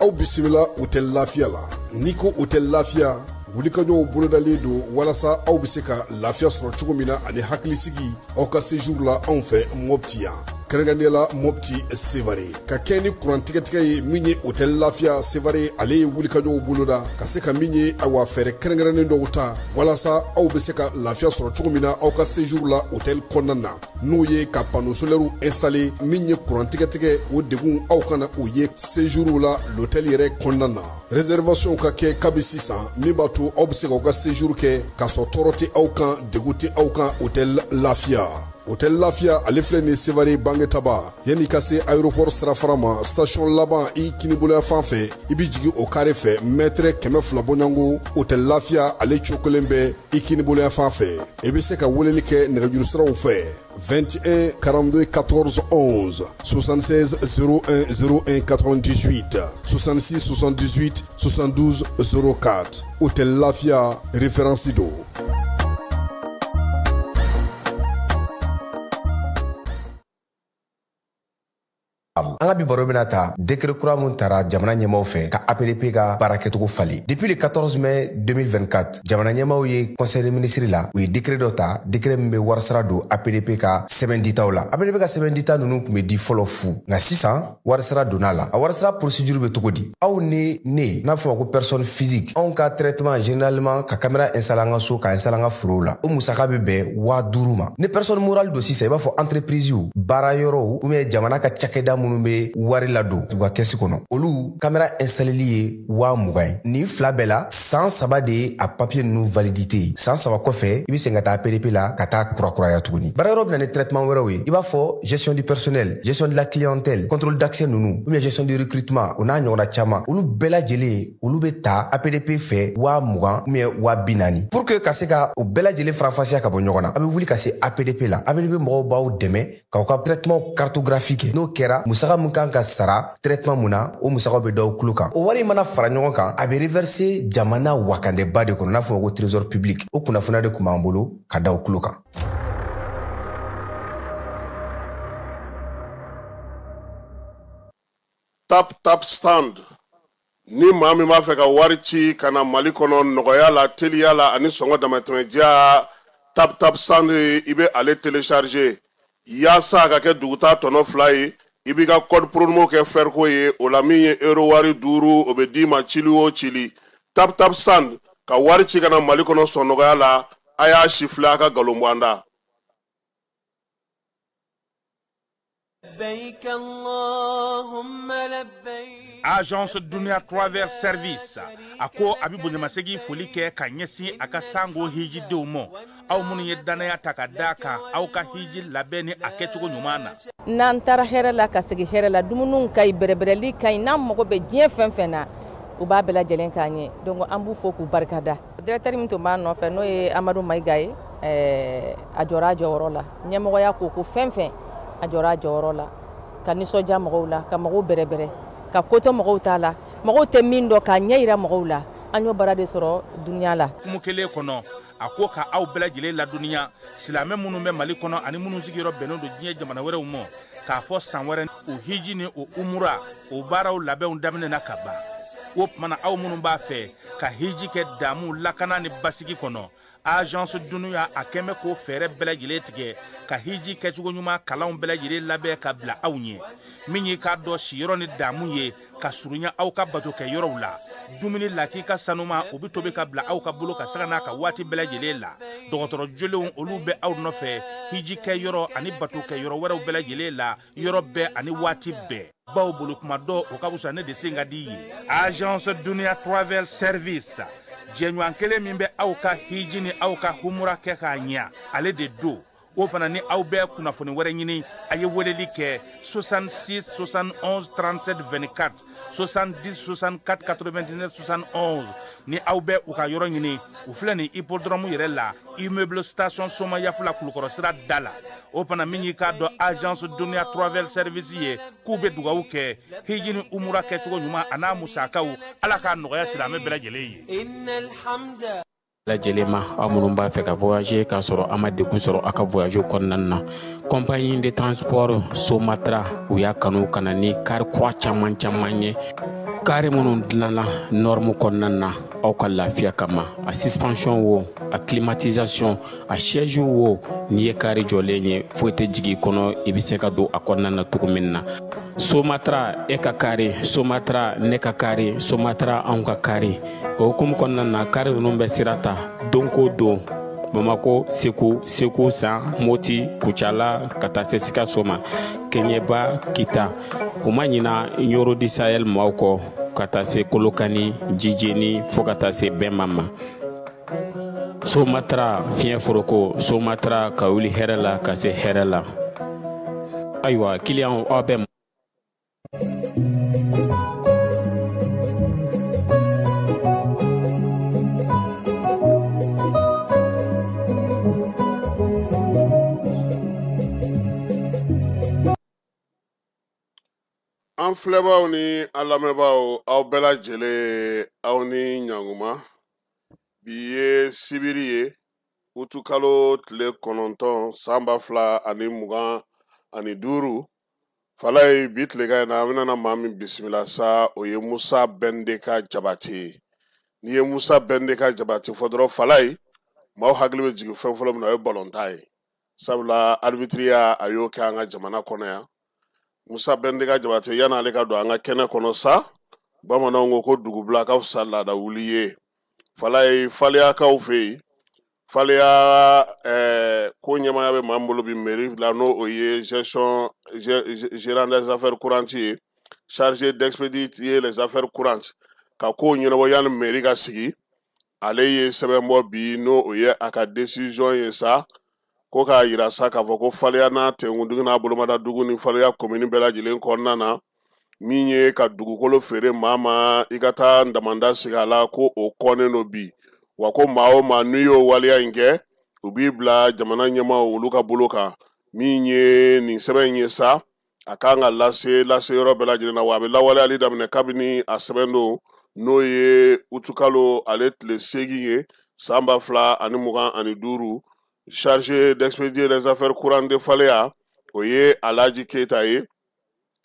aw bisimila hôtel Lafiya la. Niko hôtel Lafiya wulikajɔw bolodalen do walasa aw bɛ se ka lafiya sɔrɔ cogo min na ani hakilisigi aw ka séjour la anw fɛ Mopti yan. Kɛrɛnkɛrɛnnenya Mopti Sevare ka kɛ ni kurantigɛtigɛ ye min ye hôtel Lafiya Sevare ale ye wulikajɔw boloda ka se ka min ye awa fɛɛrɛ kɛrɛnkɛrɛnnen dɔw ta walasa aw bɛ se ka lafiya sɔrɔ cogo min na aw ka séjour la hôtel kɔnɔna na n'o ye ka panneau solaire installer min ye kurantigɛtigɛ o degun aw kana o ye séjour la l'hôtel yɛrɛ kɔnɔna na. Réservation ka kɛ kabi sisan min b'a to aw bɛ se k'aw ka séjour kɛ k'a sɔrɔ tɔɔrɔ tɛ aw kan degun tɛ aw kan hôtel Lafiya. Hôtel Lafiya ale filɛ nin Sevare Bangetaba yanni ka se aéroport sirafara ma station laban i kiniboloya fan fɛ i bi jigi o carré fɛ mètre 200 bɔɲango hôtel Lafiya ale cokolen bɛ i kiniboloya fan fɛ i bɛ se ka weleli kɛ nɛgɛjuru siraw fɛ 21 42 14 11 76 01 01 98 66 78 72 04 hôtel Lafiya référence do. An ka bi baro bɛna ta décret kura mun tara jamana ɲɛmaw fɛ ka APDP ka baarakɛcogo fali. Depuis le 14 mai 2024 jamana ɲɛmaw ye conseil des ministres la u ye décret dɔ ta décret min bɛ warisara don APDP ka sɛbɛn ditaw la. APDP ka sɛbɛn dita ninnu tun bɛ di fɔlɔ fu nka sisan warisara donna la. A warisara procédure bɛ cogo di? Aw ni ne n'a fɔ ma ko personne physique anw ka traitement généralement ka caméra installer an ka so ka installer an ka forow la o musaka bɛ bɛn 5000 ma. Ni personne morale don sisan i b'a fɔ entreprise u baara yɔrɔw ou bien jamana ka cakɛda minnu bɛ wari la don u ka kɛsi kɔnɔ olu caméra installeli ye 20,000 ni fila bɛɛ la san 3 de ye a papier ninnu validité san 3 kɔfɛ i bɛ segin ka taa APDP la ka taa kurakuraya tuguni. Baara yɔrɔ bɛna ni traitement wɛrɛw ye i b'a fɔ gestion du personnel, gestion de la clientèle, contrôle d'accès ninnu ou bien gestion du recrutement o n'a ɲɔgɔnna caman olu bɛɛ lajɛlen olu bɛ ta APDP fɛ 20,000 ou bien 40,000 pour que ka se ka o bɛɛ lajɛlen farafasiya ka bɔ ɲɔgɔn na a bɛ wuli ka se APDP la APDP mɔgɔw b'aw dɛmɛ k'aw ka traitement cartographique kɛ n'o kɛra musaka mun kan ka sara traitement mun na o musakaw bɛ d'aw kulo kan o wari mana fara ɲɔgɔn kan a bɛ reverser jamana wakandɛba de kɔnɔ n'a fɔ ko trésor public o kunnafoniya de kun b'an bolo ka d'aw kulo kan. Tap stand ni maa min b'a fɛ ka wari ci ka na Mali kɔnɔ nɔgɔya la teliya la ani sɔngɔ damatɛmɛdiya tap stand i bɛ ale télécharger yaasa a ka kɛ duguta tɔnɔ 2 ye i b'i ka code promo kɛ Ferko ye o la min ye euro wari 5 o bɛ d'i ma cili o cili tap stand ka wari ci ka na Mali kɔnɔ sɔn nɔgɔya la a y'a sifilɛ a ka galon bɔ an da. Agence Dunia Travel Service ako abi bonyamasegi foli kɛ ka ɲɛsin a ka sango hiji denw ma aw minnu ye danaya ta ka da kan aw ka hiji labɛn ni a kɛcogo ɲuman na. N'an taara hɛrɛ la ka segin hɛrɛ la dumuniw ka ɲi bɛrɛbɛrɛli ka ɲi n'an mago bɛ diɲɛ fɛn fɛn na u b'a bɛɛ lajɛlen k'an ɲɛ donc an b'u fo k'u barikada. Directeur min tun b'an nɔfɛ n'o ye Amadu Mayiga ye a jɔra a jɔyɔrɔ la ɲɛmɔgɔya ko fɛn fɛn a jɔra a jɔyɔrɔ la ka nisɔndiya mɔgɔw la ka mɔgɔw bɛrɛbɛrɛ ka koto mɔgɔw t'a la mɔgɔw tɛ min dɔn k'a ɲɛ yira mɔgɔw la an y'o baara de sɔrɔ duniya la. Kumu kelen kɔnɔ a ko ka aw bɛɛ lajɛlen ladɔnniya silamɛ minnu bɛ Mali kɔnɔ ani minnu sigiyɔrɔ bɛnnen don diɲɛ jamana wɛrɛw ma k'a fɔ san wɛrɛ o hiji ni o umura o baaraw labɛnw daminɛna ka ban o tumana aw minnu b'a fɛ ka hiji kɛ damu lakana ni basigi kɔnɔ Agence Dunia a kɛmɛ ko fɛɛrɛ bɛɛ lajɛlen tigɛ ka hiji kɛcogo ɲuman kalanw bɛɛ lajɛlen labɛn ka bila aw ɲɛ min ye k'a dɔn siyɔrɔ ni damu ye ka surunya aw ka bato kɛ yɔrɔw la dumuni lak'i ka sanuma o bɛ tobi ka bila aw ka bolo ka se ka n'a ka waati bɛɛ lajɛlen la dɔgɔtɔrɔ jolenw olu bɛ aw nɔfɛ hiji kɛ yɔrɔ ani bato kɛ yɔrɔ wɛrɛw bɛɛ lajɛlen la yɔrɔ bɛɛ ani waati bɛɛ baw bolo kuma dɔ o ka wusa ne de sen ka di ye. Agence Dunia Travel Service jɛɲɔgɔn kelen min bɛ aw ka hiji ni aw ka humura kɛ k'a ɲɛ ale de do o fana ni aw bɛɛ kunnafoni wɛrɛ ɲini a ye weleli kɛ 66 71 37 24 70 64 99 71 ni aw bɛɛ u ka yɔrɔ ɲini u filɛ ni hippodrome yɛrɛ la immeuble station Soma Yafula Kulukɔrɔ sira da la o fana min y'i k'a dɔn Agence Dunia Travel Service ye k'u bɛ dugawu kɛ hiji ni umura kɛcogo ɲuman a n'a musakaw ala k'a nɔgɔya silamɛ bɛɛ lajɛlen ye. lajɛlen ma aw minnu b'a fɛ ka voyager k'a sɔrɔ a ma degun sɔrɔ a ka voyage kɔnɔna na compagnie de transport Somatra u y'a kanu ka na ni car kura caman ye kare minnu dilanna norme kɔnɔna na aw ka lafiya kama a suspension wo a climatisation a siège wo n'i ye kare jɔlen ye foyi tɛ jigin kɔnɔ i bɛ se ka don a kɔnɔna na cogo min na Somatra e ka kare Somatra ne ka kare Somatra anw ka kare o hukumu kɔnɔna na kare ninnu bɛ sira ta don ko don Bamako Segu San Moti Kucala ka taa se Sikaso ma Keɲeba Kita o ma ɲina Yoro di Sahel maaw kɔ ka taa se Kolokani Jijeni fo ka taa se Bɛnma ma Somatra fiɲɛ foroko Somatra ka wuli hɛrɛ la ka se hɛrɛ la ayiwa client aw bɛ an filɛbaaw ni an lamɛnbaaw aw bɛɛ lajɛlen aw ni ɲanguma bi ye sibiri ye utukalo tile 9 san 2025 fala ye bi tilegan na an bɛna maa min bisimila sa o ye Musa Bɛndeka Jabate n'i ye Musa Bɛndeka Jabate fɔ dɔrɔn fala ye maaw hakili bɛ jigin fɛn fɔlɔ min na o ye balontan ye sabula arbitriya a y'o kɛ an ka jamana kɔnɔ yan Musa Bɛndeka Jabate yan'ale ka don an ka kɛnɛ kɔnɔ sa bamananw ko ko dugubila ka fisa laada wuli ye fala ye faleyakaw fɛ yen faleya ko ɲɛmaya bɛ maa min bolo bi mairie la n'o o ye gérant des affaires courantes ye chargé d'expédier les affaires courantes ka ko ɲɛnabɔ yanni mairie ka sigi ale ye sɛbɛn bɔ bi n'o o ye a ka décision ye sa ko k'a yira sa k'a fɔ ko faleya n'a tɛnkuntigi n'a bolomada dugu ni faleya commune bɛɛ lajɛlen kɔnɔna na min ye ka dugukolo feere maa ma i ka taa ndamanda sigi a la ko o kɔnnen do bi wa ko maa o maa n'u y'o waleya in kɛ u b'i bila jamana ɲɛmaaw olu ka bolo kan min ye nin sɛbɛn in ye sa a kan ka lase yɔrɔ bɛɛ lajɛlen na wa a bɛ lawaleyali daminɛ kabini a sɛbɛn don n'o ye utukalo ale tile 8 ye san 2025 chargé d'expédier les affaires courantes de faleya o ye Alaji Keita ye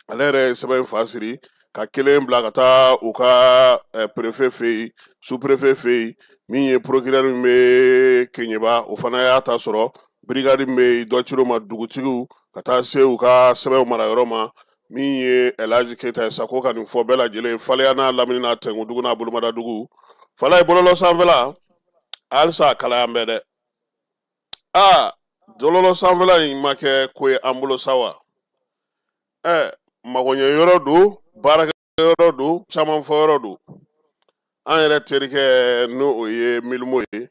ale yɛrɛ ye sɛbɛn fa siri ka kelen bila ka taa u ka préfet fɛ yen sous-préfet fɛ yen min ye procureur min bɛ Keɲeba o fana y'a ta sɔrɔ brigade min bɛ dɔ ciro ma dugutigiw ka taa se u ka sɛbɛnw marayɔrɔ ma min ye Alaji Keita ye sa ko ka nin fɔ bɛɛ lajɛlen faleya n'a lamini n'a tɛnkundugu n'a bolomadadugu fala ye bɔlɔlɔ sanfɛla halisa a kalaya bɛ dɛ bɔlɔlɔ sanfɛla in ma kɛ ko ye an bolo sa wa magoɲɛ yɔrɔ don baarakɛ yɔrɔ don caman fɔ yɔrɔ don an yɛrɛ terikɛ n'o o ye Milimo ye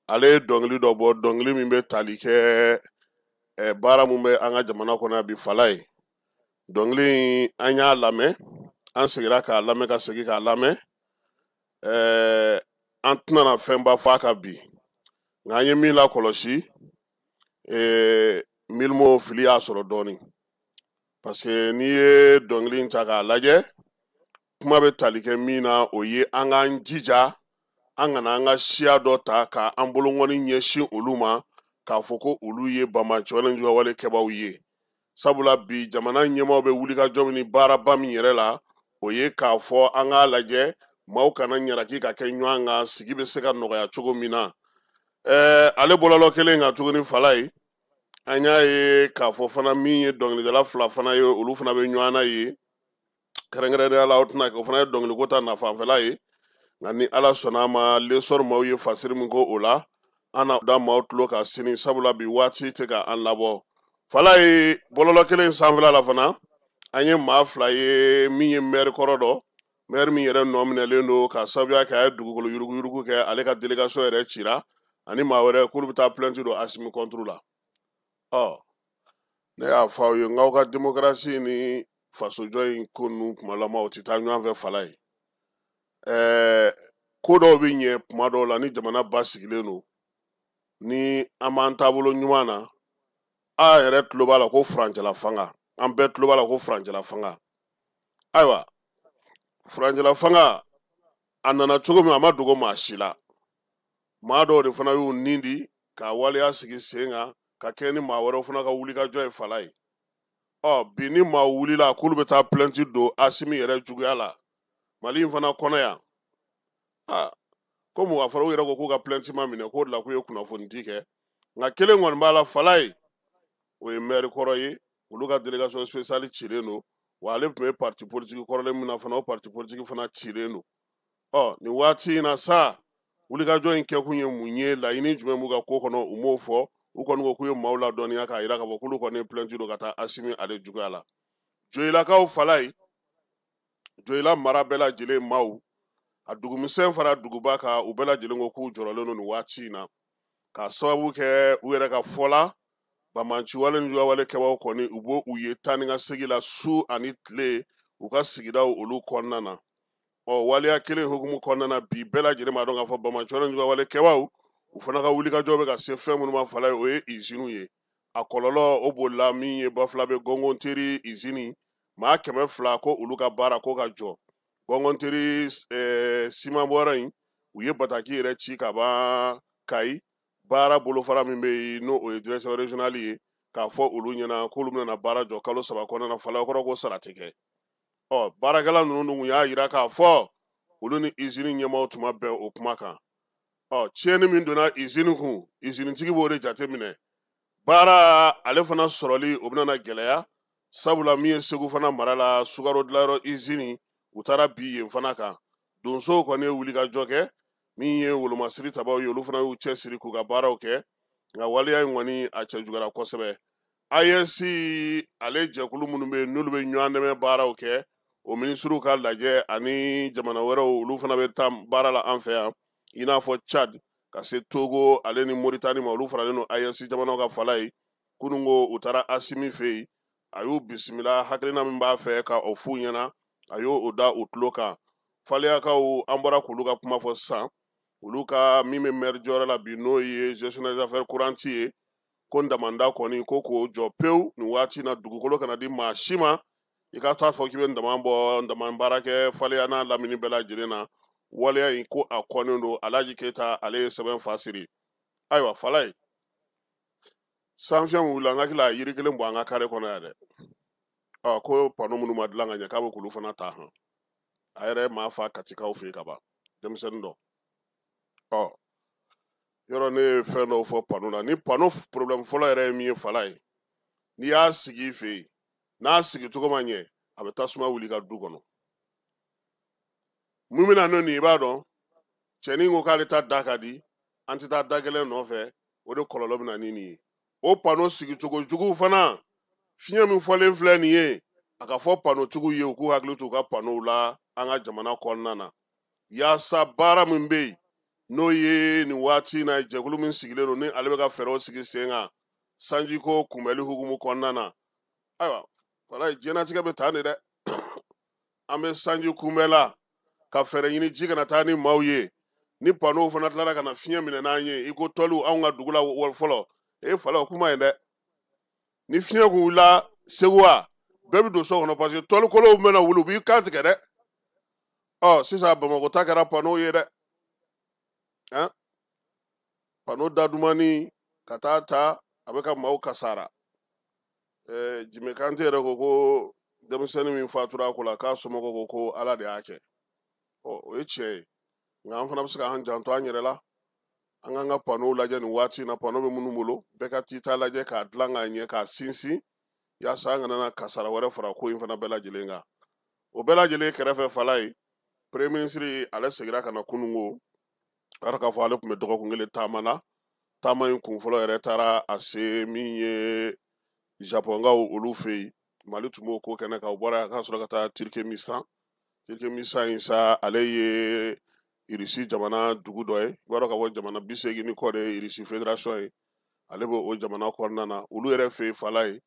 ale ye dɔnkili dɔ bɔ dɔnkili min bɛ tali kɛ baara mun bɛ an ka jamana kɔnɔ bi fala ye dɔnkili an y'a lamɛn an segira k'a lamɛn ka segin k'a lamɛn an tɛna fɛnba fɔ a kan bi nka an ye min lakɔlɔsi Milimo fili y'a sɔrɔ dɔɔnin parce que n'i ye dɔnkili in ta k'a lajɛ kuma bɛ tali kɛ min na o ye an k'an jija an kana an ka siya dɔ ta ka an bolongɔni ɲɛsin olu ma k'a fɔ ko olu ye bamacɔ ni juguwale kɛbaaw ye sabula bi jamana ɲɛmaaw bɛ wulikajɔ min ni baaraba min yɛrɛ la o ye k'a fɔ an k'a lajɛ maaw kana ɲaraki ka kɛ ɲɔgɔn kan sigi bɛ se ka nɔgɔya cogo min na ale bɔlɔlɔ kelen kan tuguni fala ye an y'a ye k'a fɔ fana min ye dɔnkilidala fila fana ye olu fana bɛ ɲɔgɔn na ye kɛrɛnkɛrɛnnenya la o tɛna kɛ o fana ye dɔnkiliko ta nafanfɛla ye nka ni ala sɔnna a ma lesɔri maaw ye fasiri min ko o la an na da maaw tulo ka sini sabula bi waati tɛ ka an labɔ fala ye bɔlɔlɔ kelen sanfɛla la fana an ye maa fila ye min ye maire kɔrɔ dɔ maire min yɛrɛ nɔ minɛlen don ka sababuya kɛ a ye dugukolo yuruguyurugu kɛ ale ka délégation yɛrɛ cira ani maa wɛrɛ k'olu bɛ taa plainte don Asimi contre la ne y'a fɔ aw ye n'aw ka démocratie ni fasojɔ in ko ninnu kumalama o tɛ taa ɲɔgɔn fɛ fala ye ko dɔw bɛ ɲɛ kuma dɔw la ni jamana ba sigilen don ni an b'an taabolo ɲuman na a yɛrɛ tulo b'a la ko furancɛla fanga an bɛɛ tulo b'a la ko furancɛla fanga ayiwa furancɛla fanga a nana cogo min a ma dogo maa si la maa dɔw de fana y'u nin di ka waleya sigi sen kan ka kɛ ni maa wɛrɛw fana ka wulikajɔ ye fala ye bi ni maa wulila k'olu bɛ taa plainte don Asimi yɛrɛ juguya la Mali in fana kɔnɔ yan komi a fɔra u yɛrɛ ko k'u ka plainte ma minɛ k'o de la k'u ye kunnafonidi kɛ nka kelen kɔni b'a la Falaye o ye maire kɔrɔ ye olu ka délégation spéciale cilen don wa ale tun bɛ parti politique kɔrɔlen min na fana o parti politique fana cilen don nin waati in na sa wulikajɔ in kɛkun ye mun ye laɲini jumɛn b'u ka ko kɔnɔ u m'o fɔ u kɔni ko k'u ye maaw ladɔnniya k'a jira k'a fɔ k'olu kɔni ye plainte don ka taa Asimi ale juguya la Joyilakaw Falaye Joyila mara bɛɛ lajɛlen maaw a dugumisɛn fara duguba kan u bɛɛ lajɛlen ko k'u jɔrɔlen don nin waati in na k'a sababu kɛ u yɛrɛ ka fɔ la bamanciwale ni juguwale kɛbaaw kɔni u b'o u ye taa ni ka segin la su ani tile u ka sigidaw olu kɔnɔna na waleya kelen hukumu kɔnɔna na bi bɛɛ lajɛlen b'a dɔn k'a fɔ bamanciwale ni juguwale kɛbaaw u fana ka wulikajɔ bɛ ka se fɛn minnu ma Falaye o ye usines ye a kɔlɔlɔ o bolila min ye Bafulabe Gɔngɔnteri usine maa 200 ko olu ka baara ko ka jɔ Gɔngɔnteri siman bɔra in u ye bataki yɛrɛ ci ka ban Kayi baara bolofara min bɛ yen n'o o ye direction régionale ye k'a fɔ olu ɲɛna k'olu bɛna baara jɔ kalo 3 kɔnɔna na Falaye kɔrɔ ko sara tɛ kɛ baarakɛla ninnu dun y'a jira k'a fɔ olu ni usine ɲɛmaaw tun ma bɛn o kuma kan tiɲɛni min donna usine kun usine tigi b'o de jateminɛ baara ale fana sɔrɔli o bɛna gɛlɛya sabula min ye Segu fana mara la sukaro dilanyɔrɔ usine u taara bi yen fana kan donsow kɔni ye wulikajɔ kɛ min ye wolomasiri tabaw ye olu fana y'u cɛsiri k'u ka baaraw kɛ nka waleya in kɔni a cɛ juguyara kosɛbɛ AES ale jɛkulu minnu bɛ yen n'olu bɛ ɲɔgɔn dɛmɛ baaraw kɛ o minisiriw ka lajɛ ani jamana wɛrɛw olu fana bɛ taa baara la an fɛ yan i n'a fɔ Chad ka se Togo ale ni Mauritanie ma olu faralen don AES jamanaw ka Falaye kunun ko u taara Asimi fɛ yen a y'u bisimila hakilina min b'a fɛ ka o f'u ɲɛna a y'o da u tulo kan Faleyakaw an bɔra k'olu ka kuma fɔ sisan olu ka min bɛ maire jɔyɔrɔ la bi n'o ye gestionnaire des affaires courantes ye ko Ndamanda kɔni ko k'o jɔ pewu nin waati in na dugukolo kana di maa si ma i ka taa fɔ k'i bɛ ndama bɔ ndama baara kɛ Faleya n'a lamini bɛɛ lajɛlen na waleya in ko a kɔnnen don Alaji Keyita ale ye sɛbɛn fa siri ayiwa Falaye sanfiyɛn wulila an ka hakili la yiri kelen bɔ an ka kare kɔnɔ yan dɛ ko pano minnu ma dilan ka ɲɛ k'a bɛ k'olu fana ta han a yɛrɛ maa fa Katikaw fɛ yen ka ban denmisɛnnin dɔ yɔrɔ ne ye fɛn dɔw fɔ pano la ni pano problème fɔlɔ yɛrɛ ye min ye Falaye n'i y'a sigi i fɛ yen n'a sigi cogo ma ɲɛ a bɛ tasuma wuli ka du kɔnɔ mun bɛna n'o nin i b'a dɔn cɛnin ko k'ale ta da ka di an tɛ taa da gɛlɛn nɔfɛ o de kɔlɔlɔ bɛna ni nin ye o pano sigicogo jugu fana fiɲɛ min fɔlen filɛ nin ye a ka fɔ panotigiw ye u k'u hakili to u ka panow la an ka jamana kɔnɔna na yaasa baara min bɛ yen n'o ye nin waati in na jɛkulu min sigilen don ni ale bɛ ka fɛɛrɛw sigi sen kan sanjiko kunbɛli hukumu kɔnɔna na ayiwa Falaye diɲɛlatigɛ bɛ taa de dɛ an bɛ sanji kunbɛla ka fɛɛrɛ ɲini ji kana taa ni maaw ye ni panow fana tilara ka na fiɲɛ minɛ n'an ye i ko tɔliw anw ka dugu la fɔlɔ Falaye o kuma ye dɛ ni fiɲɛ kun wulila Segu wa bɛɛ bɛ don so kɔnɔ parce que tɔlikolow bɛna wuli u b'i kan tigɛ dɛ sisan Bamakɔ ta kɛra panow ye dɛ pano dadumani ka taa ta a bɛ ka maaw kasara Jime Kante yɛrɛ ko denmisɛnnin min fatura ko la k'a somɔgɔw ko Ala de y'a kɛ o ye tiɲɛ ye nka an fana bɛ se k'an janto an yɛrɛ la an k'an ka panow lajɛ nin waati in na pano bɛ minnu bolo bɛɛ ka tita lajɛ k'a dilan k'a ɲɛ k'a sinsin yaasa an kana na kasara wɛrɛ fara ko in fana bɛɛ lajɛlen kan o bɛɛ lajɛlen kɛrɛfɛ Falaye premier ministre ale segira ka na kunungo ala k'a fɔ ale tun bɛ dɔgɔkun kelen taama na taama in kun fɔlɔ yɛrɛ taara a se min ye Japonkaw olu fɛ yen Mali tun b'o ko kɛnɛ kan o bɔra a ka sɔrɔ ka taa Turkmenistan in sa ale ye Irisi jamana dugu dɔ ye i b'a dɔn ka fɔ jamana 80 ni kɔ de ye Irisi fédération ye ale b'o o jamana kɔnɔna na olu yɛrɛ fɛ yen Falaye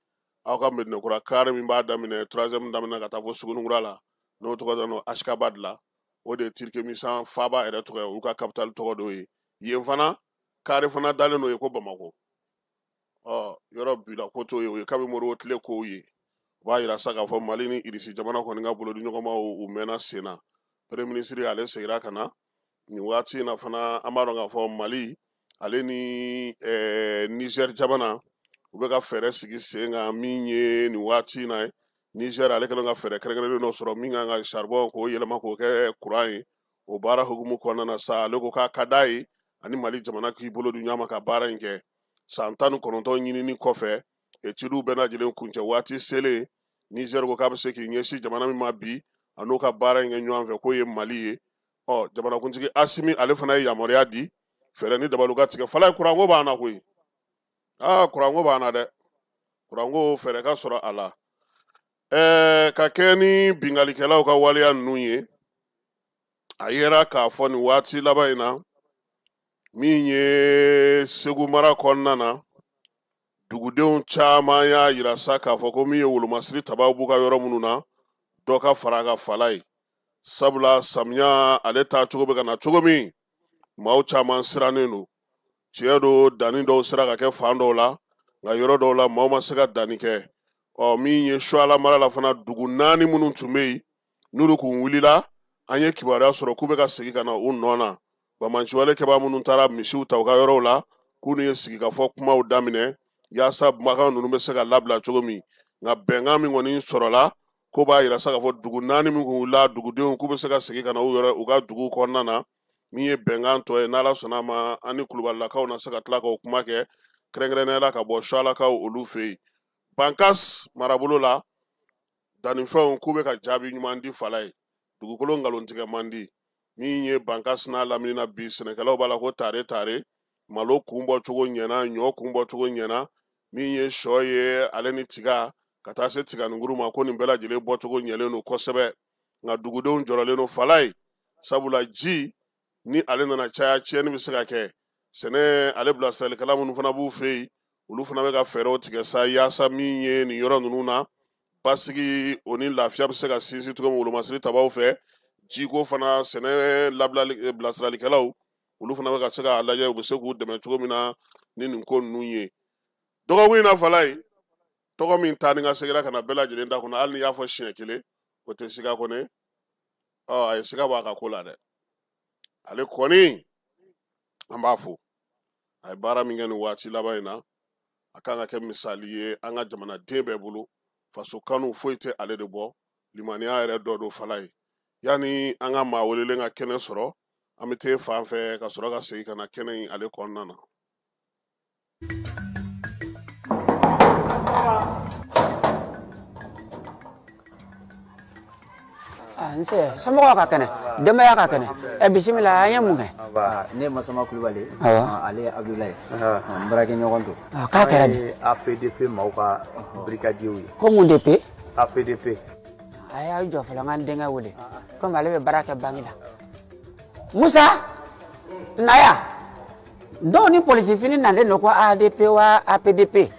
aw ka Medinakura kari min b'a daminɛ 3e daminɛ ka taa fɔ Sugunikura la n'o tɔgɔ dɔn Ashkabad la o de ye Turkmenistan faaba yɛrɛ tɔgɔ ye olu ka capitale tɔgɔ dɔ ye yen fana kari fana dalen n'o ye ko Bamako yɔrɔ bila ko t'o ye o ye kabi Moribo tile kow ye u b'a yira sa k'a fɔ Mali ni Irisi jamana kɔni ka bolo di ɲɔgɔn ma u mɛnna sen na premier ministre ale segira ka na nin waati in na fana an b'a dɔn k'a fɔ Mali ale ni Niger jamana u bɛ ka fɛɛrɛ sigi sen kan min ye nin waati in na Niger ale kɛlen ka fɛɛrɛ kɛrɛnkɛrɛnnen dɔ sɔrɔ min kan ka charbon k'o yɛlɛma k'o kɛ courant ye o baara hukumu kɔnɔna na sa ale ko k'a ka d'a ye ani Mali jamana k'i bolo di ɲɔgɔn ma ka baara in kɛ san 19 ɲinini kɔfɛ études bɛɛ lajɛlen kuncɛ waati selen Niger ko k'a bɛ se k'i ɲɛsin jamana min ma bi a n'o ka baara in kɛ ɲɔgɔn fɛ k'o ye Mali ye jamanakuntigi Asimi ale fana ye yamaruya di fɛɛrɛ ni dabaliw ka tigɛ fala ye courant ko b'an na koyi courant ko b'an na dɛ courant ko fɛɛrɛ ka sɔrɔ a la ka kɛ ni bingalikɛlaw ka waleya ninnu ye a yera k'a fɔ nin waati laban in na min ye Segu mara kɔnɔna na dugudenw caman y'a yira sa k'a fɔ ko min ye wolomasiri tabaw b'u ka yɔrɔ minnu na dɔ ka fara a ka fala ye sabula samiya ale taa cogo bɛ ka na cogo min maaw caman sirannen don tiɲɛ don danni dɔw sera ka kɛ fan dɔw la nka yɔrɔ dɔw la maaw ma se ka danni kɛ min ye Suala mara la fana dugu 4 minnu tun bɛ yen n'olu kun wulila an ye kibaruya sɔrɔ k'u bɛ ka segin ka na u nɔ na bamanciwale kɛbaa minnu taara misiw ta u ka yɔrɔw la k'u ni ye sigikafɔ kumaw daminɛ yaasa kumakan ninnu bɛ se ka labila cogo min nka bɛnkan min kɔni sɔrɔla ko b'a yira sa k'a fɔ dugu 4 min kun wulila dugudenw k'u bɛ se ka segin ka na u ka dugu kɔnɔna na min ye bɛnkan tɔ ye n'Ala sɔnna ma an ni Kulubalilakaw na se ka tila k'o kuma kɛ kɛrɛnkɛrɛnnenya la ka bɔ Sualakaw olu fɛ yen Bankas marabolo la dannifɛnw k'u bɛ ka jaabi ɲuman di fala ye dugukolo ngalontigɛ man di min ye Bankas n'a lamini na bi sɛnɛkɛlaw b'a la ko tare malo kun bɔ cogo ɲɛna ɲɔ kun bɔ cogo ɲɛna min ye sɔ ye ale ni tiga ka taa se tiganinguru ma ko nin bɛɛ lajɛlen bɔ cogo ɲɛlen don kosɛbɛ nka dugudenw jɔrɔlen don fala ye sabula ji ni ale nana caya tiɲɛni bɛ se ka kɛ sɛnɛ ale bilasiralikɛla minnu fana b'u fɛ yen olu fana bɛ ka fɛɛrɛw tigɛ sa yaasa min ye nin yɔrɔ ninnu na basigi o ni lafiya bɛ se ka sinsin cogo min wolomasiri tabaw fɛ jiko fana sɛnɛ bilasiralikɛlaw olu fana bɛ ka se k'a lajɛ u bɛ se k'u dɛmɛ cogo min na ni nin ko ninnu ye dɔgɔkun in na fala ye tɔgɔ min taa ni ka segira ka na bɛɛ lajɛlen da kɔnɔ hali ni y'a fɔ siɲɛ kelen o tɛ siga kɔni a ye siga bɔ a ka ko la dɛ ale kɔni an b'a fo a ye baara min kɛ nin waati laban in na a kan ka kɛ misali ye an ka jamanaden bɛɛ bolo faso kanu foyi tɛ ale de bɔ limaniya yɛrɛ dɔ don fala ye yanni an ka maa welelen ka kɛnɛ sɔrɔ an bɛ taa fan fɛ ka sɔrɔ ka segin ka na kɛnɛ in ale kɔnɔna na nse somɔgɔw ka kɛnɛ denbaya ka kɛnɛ bisimila an ye mun kɛ ne Masama Kulibali ale ye Abdoulaye n baarakɛ ɲɔgɔn don k'a kɛra di APDP maaw ka brigadier ye ko mun DP APDP a y'a jɔ fɔlɔ n ka n denkɛ wele komi ale bɛ baara kɛ banki la Musa naya dɔw ni polisi fini nalen don ko ADP wa APDP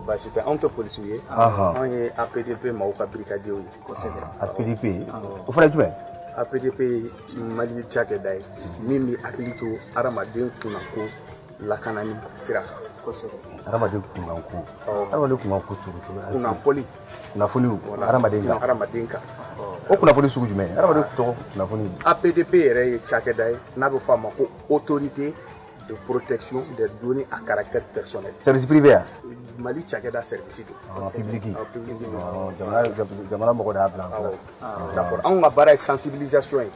basi tɛ anw tɛ polisiw ye anw ye APDP maaw ka brigadier ye kosɛbɛ APDP o fana jumɛn APDP Mali cakɛda ye min bɛ hakili to adamaden kunna ko lakanani sira kosɛbɛ adamaden kunna ko adamaden kunna ko kunnafoli adamaden kan o kunnafoni sugu jumɛn adamaden tɔgɔ kunnafoni APDP yɛrɛ ye cakɛda ye n'a bɛ fɔ a ma ko autorité de protection des données à caractère personnel. Service privé ya? Mali cakɛda service do. Public. Jamana mɔgɔ de y'a bila en place. D'accord. Anw ka baara ye sensibilisation ye.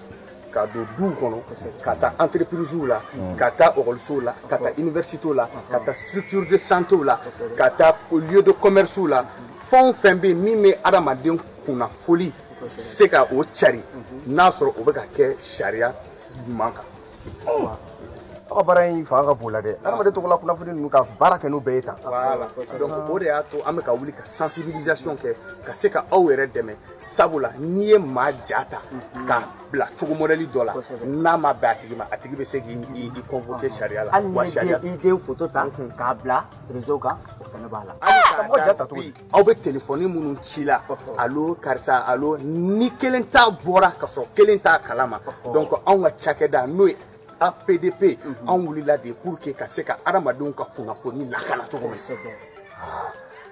Ka don duw kɔnɔ, ka taa entreprise la, ka taa école la, ka taa université la, ka taa structure de santé la, ka taa lieu de commerce la. Fɛn o fɛn bɛ yen min bɛ adamaden kunnafoli se ka o cari n'a sɔrɔ o bɛ ka kɛ sariya ɲuman kan. Aw ka baara in fanga ka bon la dɛ. Adamaden tɔgɔla kunnafoni ninnu ka baara kɛ n'o bɛɛ ye tan. Voilà. Donc o de y'a to an bɛ ka wuli ka sensibilisation kɛ ka se ka aw yɛrɛ dɛmɛ sabula n'i ye maa ja ta k'a bila cogo modèle dɔ la n'a ma bɛn a tigi bɛ se k'i convoquer sariya la. Hali ni i den photo ta k'a bila réseau kan o fana b'a la. Aw bɛ téléphone minnu ci la allo karisa allo ni kelen t'a bɔra ka sɔrɔ kelen t'a kalama donc anw ka cakɛda n'o ye APDP anw wulila de pour que ka se ka adamadenw ka kunnafoni lakana cogo min.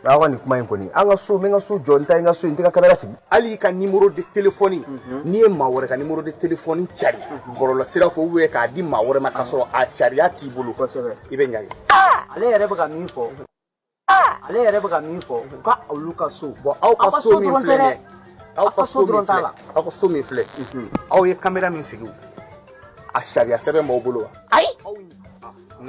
awani kuma in koni anga so menga so jonta nga so intika kamera sigi ali ka numéro de téléphone ni e ma wore ka numéro de téléphone chari borola sira fo we ka di ma wore ma kasoro a sharia ti bulu ko sebe ibe nyaagi ale yɛrɛ bɛ ka min fɔ ale yɛrɛ bɛ ka min fɔ ka olu ka so bon aw ka so min filɛ aw ka so dɔrɔn t'a la aw ka so min filɛ aw ye caméra min sigi a sharia sɛbɛn b'aw bolo wa ayi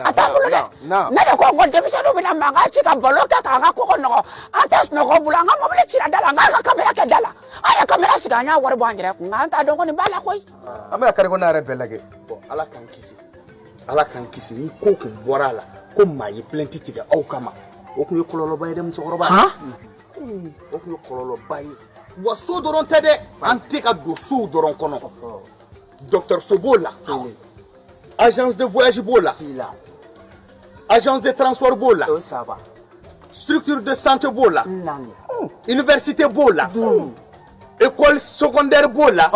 ata bolo dɛ ne de ko ko denmisɛnninw bɛna mankan ci ka balo kɛ k'an ka koko nɔgɔ an tɛ sunɔgɔ bolo an ka mobili cira da la an k'a ka caméra kɛ da la an ye caméra sigi an y'a wari bɔ an yɛrɛ kun nka an t'a dɔn ko nin b'a la koyi an bɛ ka kari ko n'a yɛrɛ bɛɛ lajɛ bon ala k'an kisi ni ko kun bɔra a la ko maa ye plainte tigɛ aw kama o kun ye kɔlɔlɔba ye dɛ musokɔrɔba o kun ye kɔlɔlɔba ye wa so dɔrɔn tɛ dɛ an tɛ ka don sow dɔrɔn kɔnɔ dɔgɔtɔrɔso b'o la agence de voyage b'o la agence de transport b'o la structure de santé b'o la université b'o la école secondaire b'o la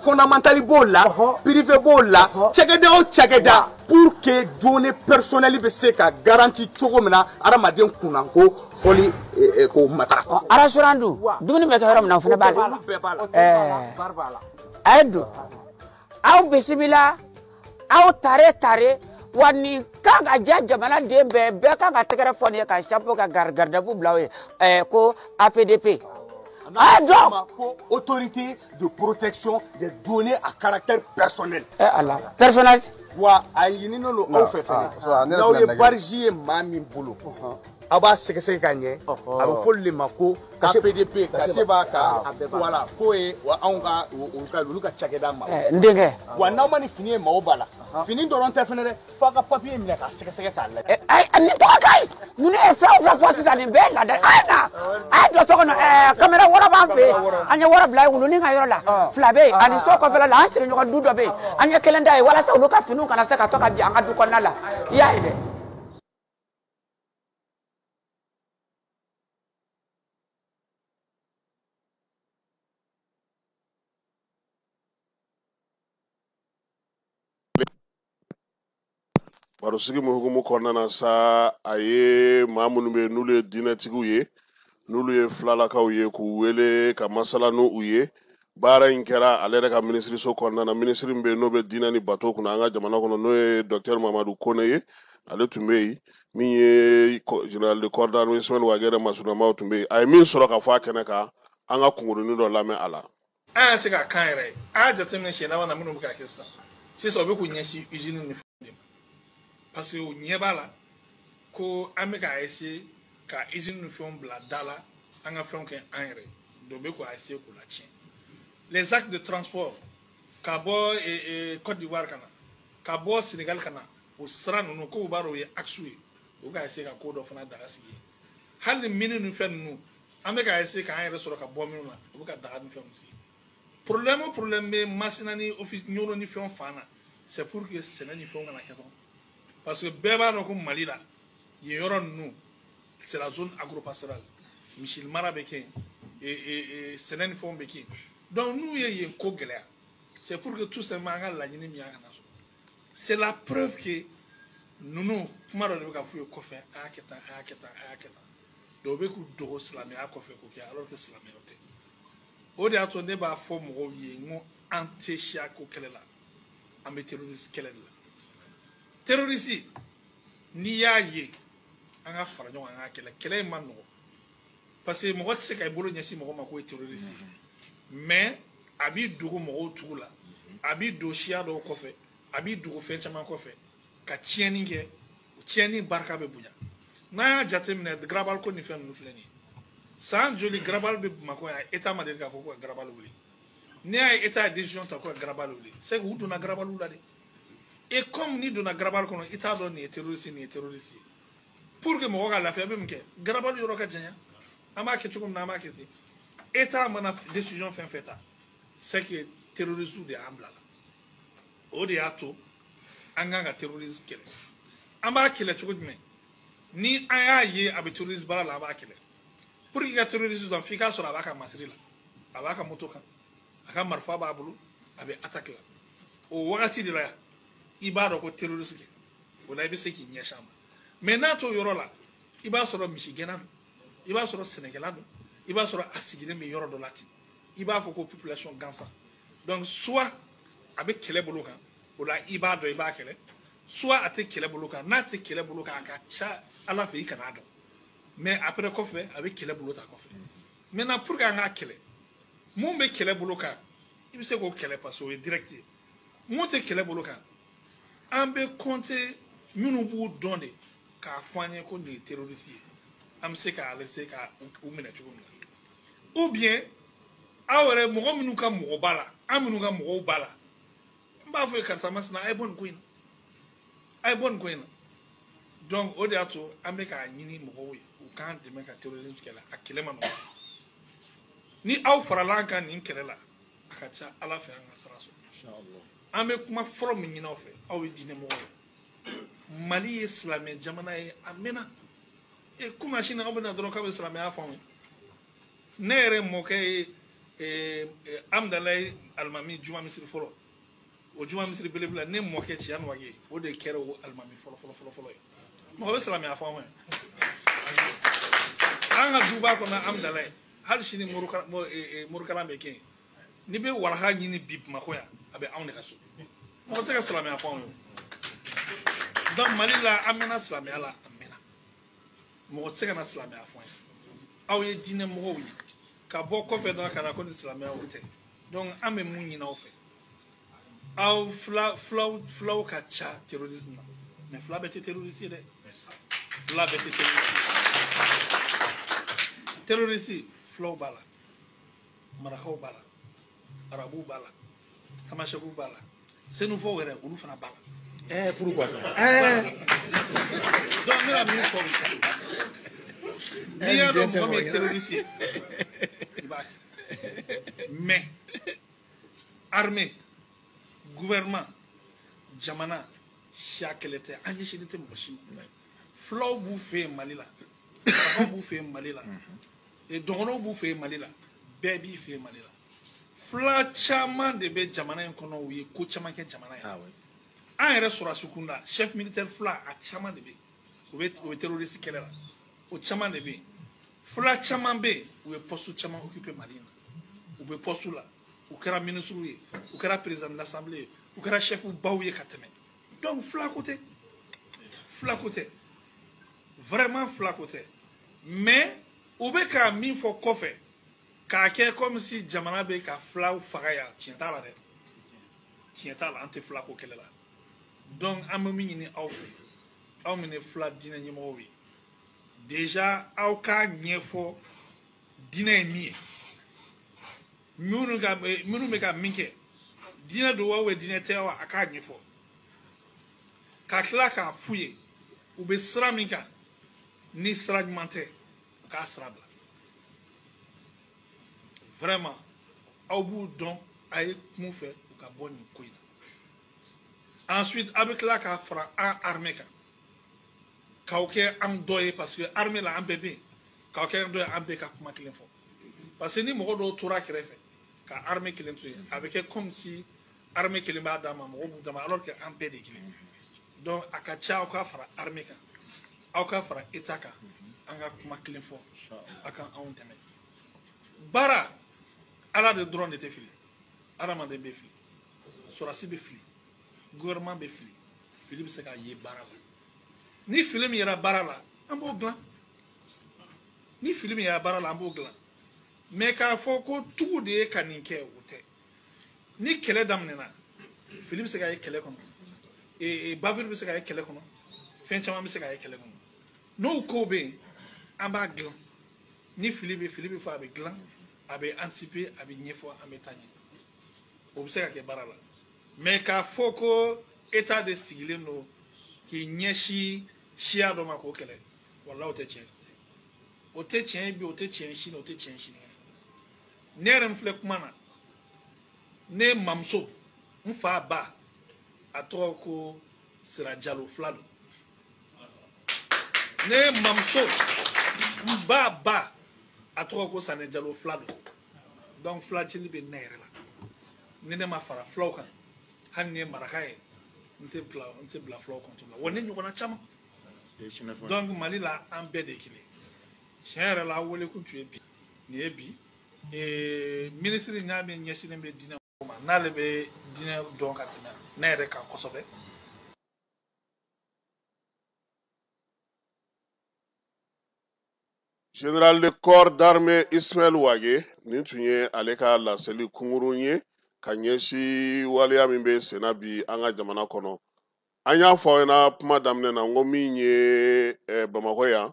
fondamentale b'o la privé b'o la cakɛda o cakɛda pour que données personnelles bɛ se ka garantie cogo min na adamaden kunna ko fɔli ko matarafa restaurant dun dumuni bɛ kɛ yɔrɔ min na o fana b'a la a ye don aw bisimila aw tare wa nin kan ka diya jamanaden bɛɛ kan ka tɛgɛrɛ fɔ nin ye ka chapeau ka garde-à-vous bila aw ye ko APDP autorité de protection des données à caractère personnel. Allah personnel. Wa a ɲininen don aw fɛ fɛnɛ n'aw ye barji ye maa min bolo a b'a sɛgɛsɛgɛ ka ɲɛ a bɛ fɔli de ma ko APDP kase b'a kan voilà k'o ye anw ka olu ka cakɛda ma. N denkɛ. Wa n'aw ma ni fini ye maaw b'a la fini dɔrɔn tɛ fɛnɛ dɛ f'a ka papier minɛ k'a sɛgɛsɛgɛ k'a lajɛ. Nin tɔgɔ ka ɲi ninnu ye fɛn o fɛn fɔ sisan nin bɛɛ ye laada a ye na a ye don so kɔnɔ caméra wɔɔrɔ b'an fɛ yen an ye wɔɔrɔ bila ye wulunin ka yɔrɔ la 2 bɛ yen ani so kɔfɛla la an sigiɲɔgɔn du dɔ bɛ yen an ye 1 da ye walasa olu ka finiw kana se ka to ka bin an ka du kɔnɔna la i y'a ye dɛ. baro sigi mu hukumu kɔnɔna na sa a ye maa minnu bɛ n'olu ye diinɛtigiw ye n'olu ye filalakaw ye k'u wele ka masala n'u ye baara in kɛra ale yɛrɛ ka minisiriso kɔnɔna na minisiri min bɛ yen n'o bɛ diinɛ ni bato kunna an ka jamana kɔnɔ n'o ye docteur Mamadu Kone ye ale tun bɛ yen min ye général de corps d'armée Ismaël Wagɛrɛ Masunamaw tun bɛ yen a ye min sɔrɔ ka fɔ a kɛnɛ kan an ka kunkurunin dɔ lamɛn a la. An y'a se k'a kan yɛrɛ a y'a jateminɛ siɲɛ laban na minnu bɛ ka kɛ sisan o bɛ k'u ɲɛsin usine ni fɛnw de ma parce que o ɲɛ b'a la ko an bɛ k'a essayer ka usine ni fɛnw bila da la an ka fɛnw kɛ an yɛrɛ dɔ bɛ k'a essayer k'o latiɲɛ les actes de transport ka bɔ Côte d'Ivoire ka na ka bɔ Sénégal ka na o sira ninnu ko u b'a dɔn o ye axe ye o bɛ k'a essayer ka ko dɔ fana daga sigi hali mini ni fɛn ninnu an bɛ k'a essayer k'an yɛrɛ sɔrɔ ka bɔ minnu na o bɛ ka daga ni fɛnw sigi problème o problème bɛ Masina ni office ɲɔgɔn ni fɛnw fan na c'est pour que sɛnɛ ni fɛnw kana kɛ dɔrɔn parce que bɛɛ b'a dɔn ko Mali la yen yɔrɔ ninnu c'est la zone agropastorale misi mara bɛ kɛ yen sɛnɛ ni fɛnw bɛ kɛ yen donc n'u ye yen ko gɛlɛya c'est pour que tout simplement an ka laɲini min y'an kana sɔrɔ c'est la preuve que ninnu kuma dɔ de bɛ ka f'u ye kɔfɛ a y'a kɛ tan a y'a kɛ tan a y'a kɛ tan donc u bɛ k'u dogo silamɛya kɔfɛ k'o kɛ alors que silamɛya tɛ o de y'a to ne b'a fɔ mɔgɔw ye n ko an tɛ siya ko kɛlɛ la an bɛ terroriste kɛlɛ de la terroriste n'i y'a ye an ka fara ɲɔgɔn kan an ka kɛlɛ in ma nɔgɔ parce que mɔgɔ tɛ se ka i bolo ɲɛsin mɔgɔ ma k'o ye terroriste mais a b'i dogo mɔgɔw tugu la a b'i don siya dɔw kɔfɛ a b'i dogo fɛn caman kɔfɛ ka tiɲɛni kɛ tiɲɛni barika bɛ bonya n'an y'a jateminɛ garabali ko ni fɛn ninnu filɛ nin ye san joli garabali bɛ Bamakɔ yan état ma deli k'a fɔ ko ka garabali wuli n'i y'a ye état ye décision ta ko ka garabali wuli c'est que u donna garabaliw la de et comme n'i donna garabali kɔnɔ i t'a dɔn nin ye terroriste nin ye terroriste ye pour que mɔgɔ ka lafiya bɛ mun kɛ garabali yɔrɔ ka janya an b'a kɛ cogo min na an b'a kɛ ten état mana décision fɛn fɛn ta c'est que terroriste de y'an bila la o de y'a to an kan ka terroriste kɛlɛ an b'a kɛlɛ cogo jumɛn ni an y'a ye a bɛ terroriste baara la an b'a kɛlɛ pour que i ka terroriste dɔn f'i k'a sɔrɔ a b'a ka masiri la a b'a ka moto kan a ka marifa b'a bolo a bɛ attaque la o wagati de la i b'a dɔn ko terroriste kɛ o la i bɛ se k'i ɲɛsin a ma mais n'a t'o yɔrɔ la i b'a sɔrɔ misigɛnna don i b'a sɔrɔ sɛnɛkɛla don i b'a sɔrɔ a sigilen bɛ yɔrɔ dɔ la ten i b'a fɔ ko population gansan donc soit a bɛ kɛlɛ bolo kan o la i b'a dɔn i b'a kɛlɛ soit a tɛ kɛlɛ bolo kan n'a tɛ kɛlɛ bolo kan a ka ca ala fɛ i kan'a dɔn mais après kɔfɛ a bɛ kɛlɛ bolo ta kɔfɛ maintenant pour que an k'a kɛlɛ mun bɛ kɛlɛ bolo kan i bɛ se k'o kɛlɛ parce que o ye direct ye mun tɛ kɛlɛ bolo kan an bɛ compter minnu b'u dɔn de k'a fɔ an ye ko nin ye terroriste ye an bɛ se k'a laisser ka u minɛ cogo min na ou bien aw yɛrɛ mɔgɔ minnu ka mɔgɔ b'a la an minnu ka mɔgɔw b'a la n b'a fɔ ye karisa masina a ye bɔ nin ko in na a ye bɔ nin ko in na donc o de y'a to an bɛ k'a ɲini mɔgɔw ye u k'an dɛmɛ ka terrorisme kɛlɛ a kɛlɛ ma nɔgɔ ni aw farala an kan nin kɛlɛ la a ka ca ala fɛ an ka sara sɔrɔ an bɛ kuma fɔlɔ min ɲini aw fɛ aw ye diinɛmɔgɔ ye mali ye silamɛ jamana ye a mɛnna komi a sini aw bɛna dɔrɔn k'a bɛ silamɛya fɔ anw ye ne yɛrɛ mɔkɛ ye amudalayi alimami juma misiri fɔlɔ o juma misiri belebele ne mɔkɛ ci yan wage o de kɛra o alimami fɔlɔ ye mɔgɔ bɛ silamɛya fɔ anw ye an ka duba kɔnɔ amudalayi hali sini morukalan bɛ kɛ yen n'i bɛ walaha ɲini bi bamakɔ yan a bɛ anw de ka so mɔgɔ tɛ se ka silamɛya fɔ anw ye donc mali la an mɛnna silamɛya la a mɛnna mɔgɔ tɛ se ka na silamɛya fɔ an ye aw ye diinɛmɔgɔw ye ka bɔ kɔfɛ dɔrɔn ka na ko ni silamɛya o tɛ donc an bɛ mun ɲini aw fɛ aw filaw ka ca terrorisme na mais fila bɛɛ tɛ terroriste ye dɛ fila bɛɛ tɛ terroriste filaw b'a la marakaw b'a la arabuw b'a la tamasɛkuw b'a la senufɔw yɛrɛ olu fana b'a la pourquoi donc ne ka min fɔ n'i y'a dɔn mɔgɔ min ye terroriste ye i b'a kɛ mais armée gouvernement jamana siya kɛlɛ tɛ an ɲɛsinnen tɛ mɔgɔ si ma filaw b'u fɛ yen mali la marakaw b'u fɛ yen mali la dɔgɔnɔw b'u fɛ yen mali la bɛɛ b'i fɛ yen mali la fila caman de bɛ jamana in kɔnɔ u ye ko caman kɛ jamana ye an yɛrɛ sɔrɔdasi kunda chef militaire fila a caman de bɛ yen u bɛ terroriste kɛlɛ la o caman de bɛ yen fila caman bɛ yen u ye poste caman occupé mali in na u bɛ poste la u kɛra ministre ye u kɛra président de l'assemblée ye u kɛra chef baw ye ka tɛmɛ donc fila ko tɛ vraiment fila ko tɛ mais u bɛ ka min fɔ kɔfɛ k'a kɛ comme si jamana bɛ ka filaw faga yan tiɲɛ t'a la dɛ tiɲɛ t'a la an tɛ fila ko kɛlɛ la donc an bɛ min ɲini aw fɛ aw min ye fila diinɛ ɲɛmɔgɔw ye déjà aw k'a ɲɛfɔ diinɛ ye min ye minnu bɛ ka min kɛ diinɛ don wa diinɛ tɛ wa a k'a ɲɛfɔ ka tila k'a f'u ye u bɛ sira min kan ni sira ɲuman tɛ u k'a sira bila vraiment aw b'u dɔn a ye kun fɛ u ka bɔ nin ko in na ensuite a bɛ tila k'a fara an armée kan k'aw kɛ an dɔ ye parce que armée la an bɛɛ bɛ yen k'aw kɛ an dɔ ye an bɛɛ ka kuma kelen fɔ parce que ni mɔgɔ dɔw tora kɛrɛfɛ ka armée kelen to yen a bɛ kɛ comme si armée kelen b'a d'a ma mɔgɔw b'u d'a ma alors que an bɛɛ de kelen donc a ka ca aw ka fara armée kan aw ka fara état kan an ka kuma kelen fɔ a kan anw dɛmɛ baara ala de dɔrɔn de tɛ fili adamaden bɛ fili sɔrɔdasi bɛ fili gouvernement bɛ fili fili bɛ se ka ye baara la ni fili min yɛrɛ baara la an b'o dilan ni fili min yɛrɛ baara la an b'o dilan mais k'a fɔ ko tugu de ye ka nin kɛ o tɛ ni kɛlɛ daminɛna fili bɛ se ka ye kɛlɛ kɔnɔ bavure bɛ se ka ye kɛlɛ kɔnɔ fɛn caman bɛ se ka ye kɛlɛ kɔnɔ n'o kow bɛ yen an b'a dilan ni fili bɛ fɔ a bɛ dilan a bɛ anticiper a bɛ ɲɛfɔ an bɛ taa ɲɛ o bɛ se ka kɛ baara la mais k'a fɔ ko état de sigilen don k'i ɲɛsin siya dɔ ma k'o kɛlɛ walahi o tɛ tiɲɛ o tɛ tiɲɛ bi o tɛ tiɲɛ sini o tɛ tiɲɛ sini ne yɛrɛ min filɛ kuma na ne mamuso n fa ba a tɔgɔ ko Sira Jalo fila don ne mamuso n ba a tɔgɔ ko Sane Jalo fila don donc filacili bɛ ne yɛrɛ la ni ne ma fara filaw kan hali ni ye maraka ye n tɛ bila filaw kan tuguni wa ne ɲɔgɔnna caman donc Mali la an bɛɛ de kelen tiɲɛ yɛrɛ la wele kun tun ye bi nin ye bi minisiri n'a bɛ ɲɛsinnen bɛ diinɛ ma n'ale bɛ diinɛ dɔn ka tɛmɛ ne yɛrɛ kan kosɛbɛ. Général de corps d'armée Ismaël Wage nin tun ye ale ka laseli kunkurun ye ka ɲɛsi waleya min bɛ senna bi an ka jamana kɔnɔ. An y'a fɔ aw ɲɛna kuma daminɛ na n ko min ye Bamakɔ yan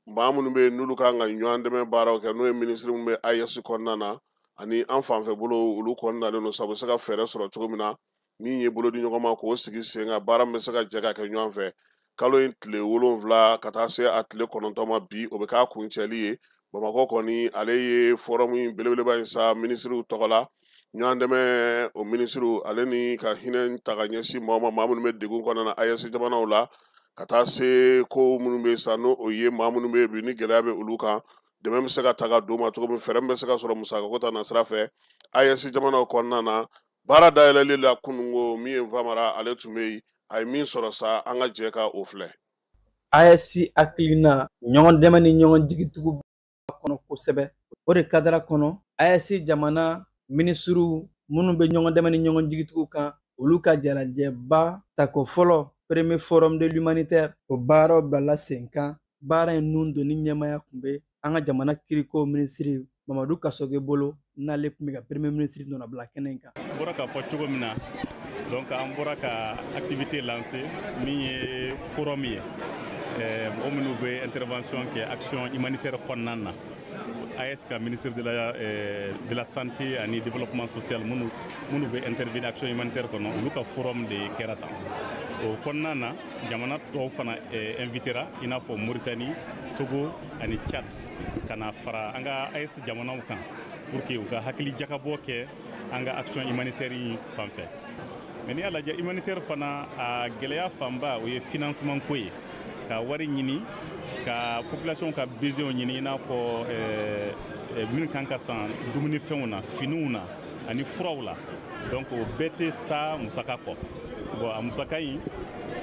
maa minnu bɛ yen n'olu kan ka ɲɔgɔn dɛmɛ baaraw kɛ n'o ye minisiri min bɛ AES kɔnɔna na ani an fanfɛ bolo olu kɔnɔnalen don sabu bɛ se ka fɛɛrɛ sɔrɔ cogo min na min ye bolo di ɲɔgɔn ma k'o sigi sen kan baara min bɛ se ka jɛ ka kɛ ɲɔgɔn fɛ kalo in tile 7 ka taa se a tile 9 ma bi o bɛ k'a kuncɛli ye Bamakɔ kɔni ale ye forum belebeleba in sa minisiriw tɔgɔ la ɲɔgɔn dɛmɛ o minisiriw ale ni ka hinɛ ta ka ɲɛsin maa minnu bɛ degun kɔnɔna na AES jamanaw la ka taa se ko minnu bɛ sa n'o ye maa minnu bɛ bi ni gɛlɛya bɛ olu kan dɛmɛ bɛ se ka ta ka d'u ma cogo min fɛɛrɛ bɛ se ka sɔrɔ musakako ta nasira fɛ AES jamanaw kɔnɔna na baara dayɛlɛli la kunungo min ye Famara ale tun bɛ yen a ye min sɔrɔ sa an ka jɛ ka o filɛ. AES hakilina ɲɔgɔn dɛmɛ ni ɲɔgɔn jigitigiw kɔnɔ kosɛbɛ o de kadara kɔnɔ AES jamana minisiriw minnu bɛ ɲɔgɔn dɛmɛ ni ɲɔgɔn jigitigiw kan olu ka jalajɛba ta ko fɔlɔ premier forum de l'humanitaire o baaraw bilala sen kan baara in nun doni ɲɛmaya tun bɛ an ka jamana kiriko minisiri Mamadu Kasoge bolo n'ale tun bɛ ka premier ministre nɔnɔ bila kɛnɛ in kan. N bɔra k'a fɔ cogo min na donc an bɔra ka activité lancer min ye forum ye mɔgɔ minnu bɛ intervention kɛ action humanitaire kɔnɔna na AES ka ministre de la santé ani développement social minnu bɛ intervenir action humanitaire kɔnɔ olu ka forum de kɛra tan o kɔnɔna na jamana tɔw fana invitera i n'a fɔ Mauritanie, Togo ani Tchad ka na fara an ka AES jamanaw kan pour que u ka hakili jakabɔ kɛ an ka action humanitaire in fan fɛ mais ni y'a lajɛ humanitaire fana a gɛlɛya fanba o ye financement ko ye ka wari ɲini ka population ka besoin ɲini i n'a fɔ minnu kan ka san dumunifɛnw na finiw na ani furaw la donc o bɛɛ tɛ taa musaka kɔ bon a musaka in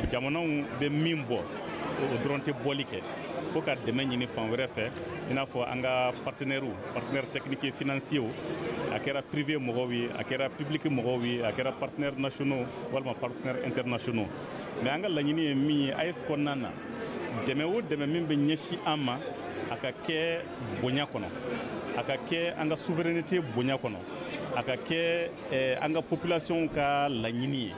jamanaw bɛ min bɔ o dɔrɔn tɛ bɔli kɛ fo ka dɛmɛ ɲini fan wɛrɛ fɛ i n'a fɔ an ka partenaires techniques et financiers a kɛra privé mɔgɔw ye a kɛra public mɔgɔw ye a kɛra partenaires nationaux walima partenaires internationaux mais an ka laɲini ye min ye AES kɔnɔna na dɛmɛ o dɛmɛ min bɛ ɲɛsin an ma a ka kɛ bonya kɔnɔ a ka kɛ an ka souveraineté bonya kɔnɔ a ka kɛ an ka population ka laɲini ye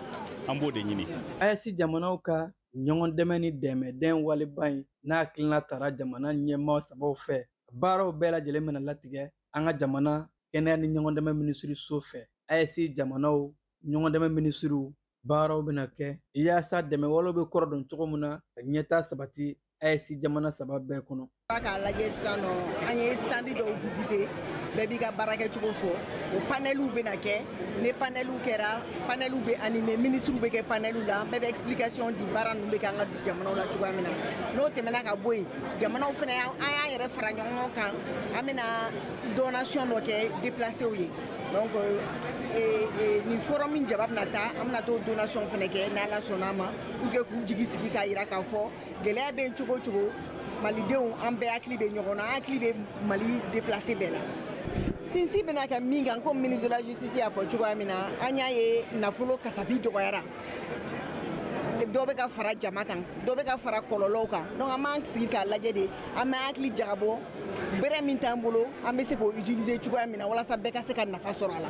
an b'o de ɲini. AES jamanaw ka ɲɔgɔn dɛmɛ ni dɛmɛden waliba in n'a hakilina tara jamana ɲɛmaa sabaw fɛ baaraw bɛɛ lajɛlen bɛna latigɛ an ka jamana kɛnɛya ni ɲɔgɔn dɛmɛ minisiri so fɛ AES jamanaw ɲɔgɔn dɛmɛ minisiriw baaraw bɛna kɛ yaasa dɛmɛ walew bɛ kɔrɔ dɔn cogo min na ka ɲɛtaa sabati AES jamana saba bɛɛ kɔnɔ. K'a lajɛ sisan nɔ an ye stand dɔw visiter bɛɛ b'i ka baarakɛcogo fɔ o paneliw bɛna kɛ ni paneliw kɛra paneliw bɛ animer ministres bɛ kɛ paneliw la bɛɛ bɛ explication di baara ninnu bɛ kɛ an ka jamanaw la cogoya min na n'o tɛmɛna ka bɔ yen jamanaw fana an y'an yɛrɛ fara ɲɔgɔn kan an bɛna donation dɔ kɛ déplacés ye donc nin forum min jaba bɛna taa an bɛna t'o donation fana kɛ n'Ala sɔnna a ma pour que k'u jigi sigi k'a jira k'a fɔ gɛlɛya bɛ yen cogo o cogo malidenw an bɛɛ hakili bɛ ɲɔgɔn na an hakili bɛ Mali déplacé bɛɛ la. Sinsi bɛna kɛ min kan comme ministre de la justice y'a fɔ cogoya min na an y'a ye nafolo kasabi dɔgɔyara dɔw bɛ ka fara jama kan dɔw bɛ ka fara kɔlɔlɔw kan donc an b'an sigi k'a lajɛ de an bɛ hakili jagabɔ bɛrɛ min t'an bolo an bɛ se k'o utiliser cogoya min na walasa bɛɛ ka se ka nafa sɔrɔ a la.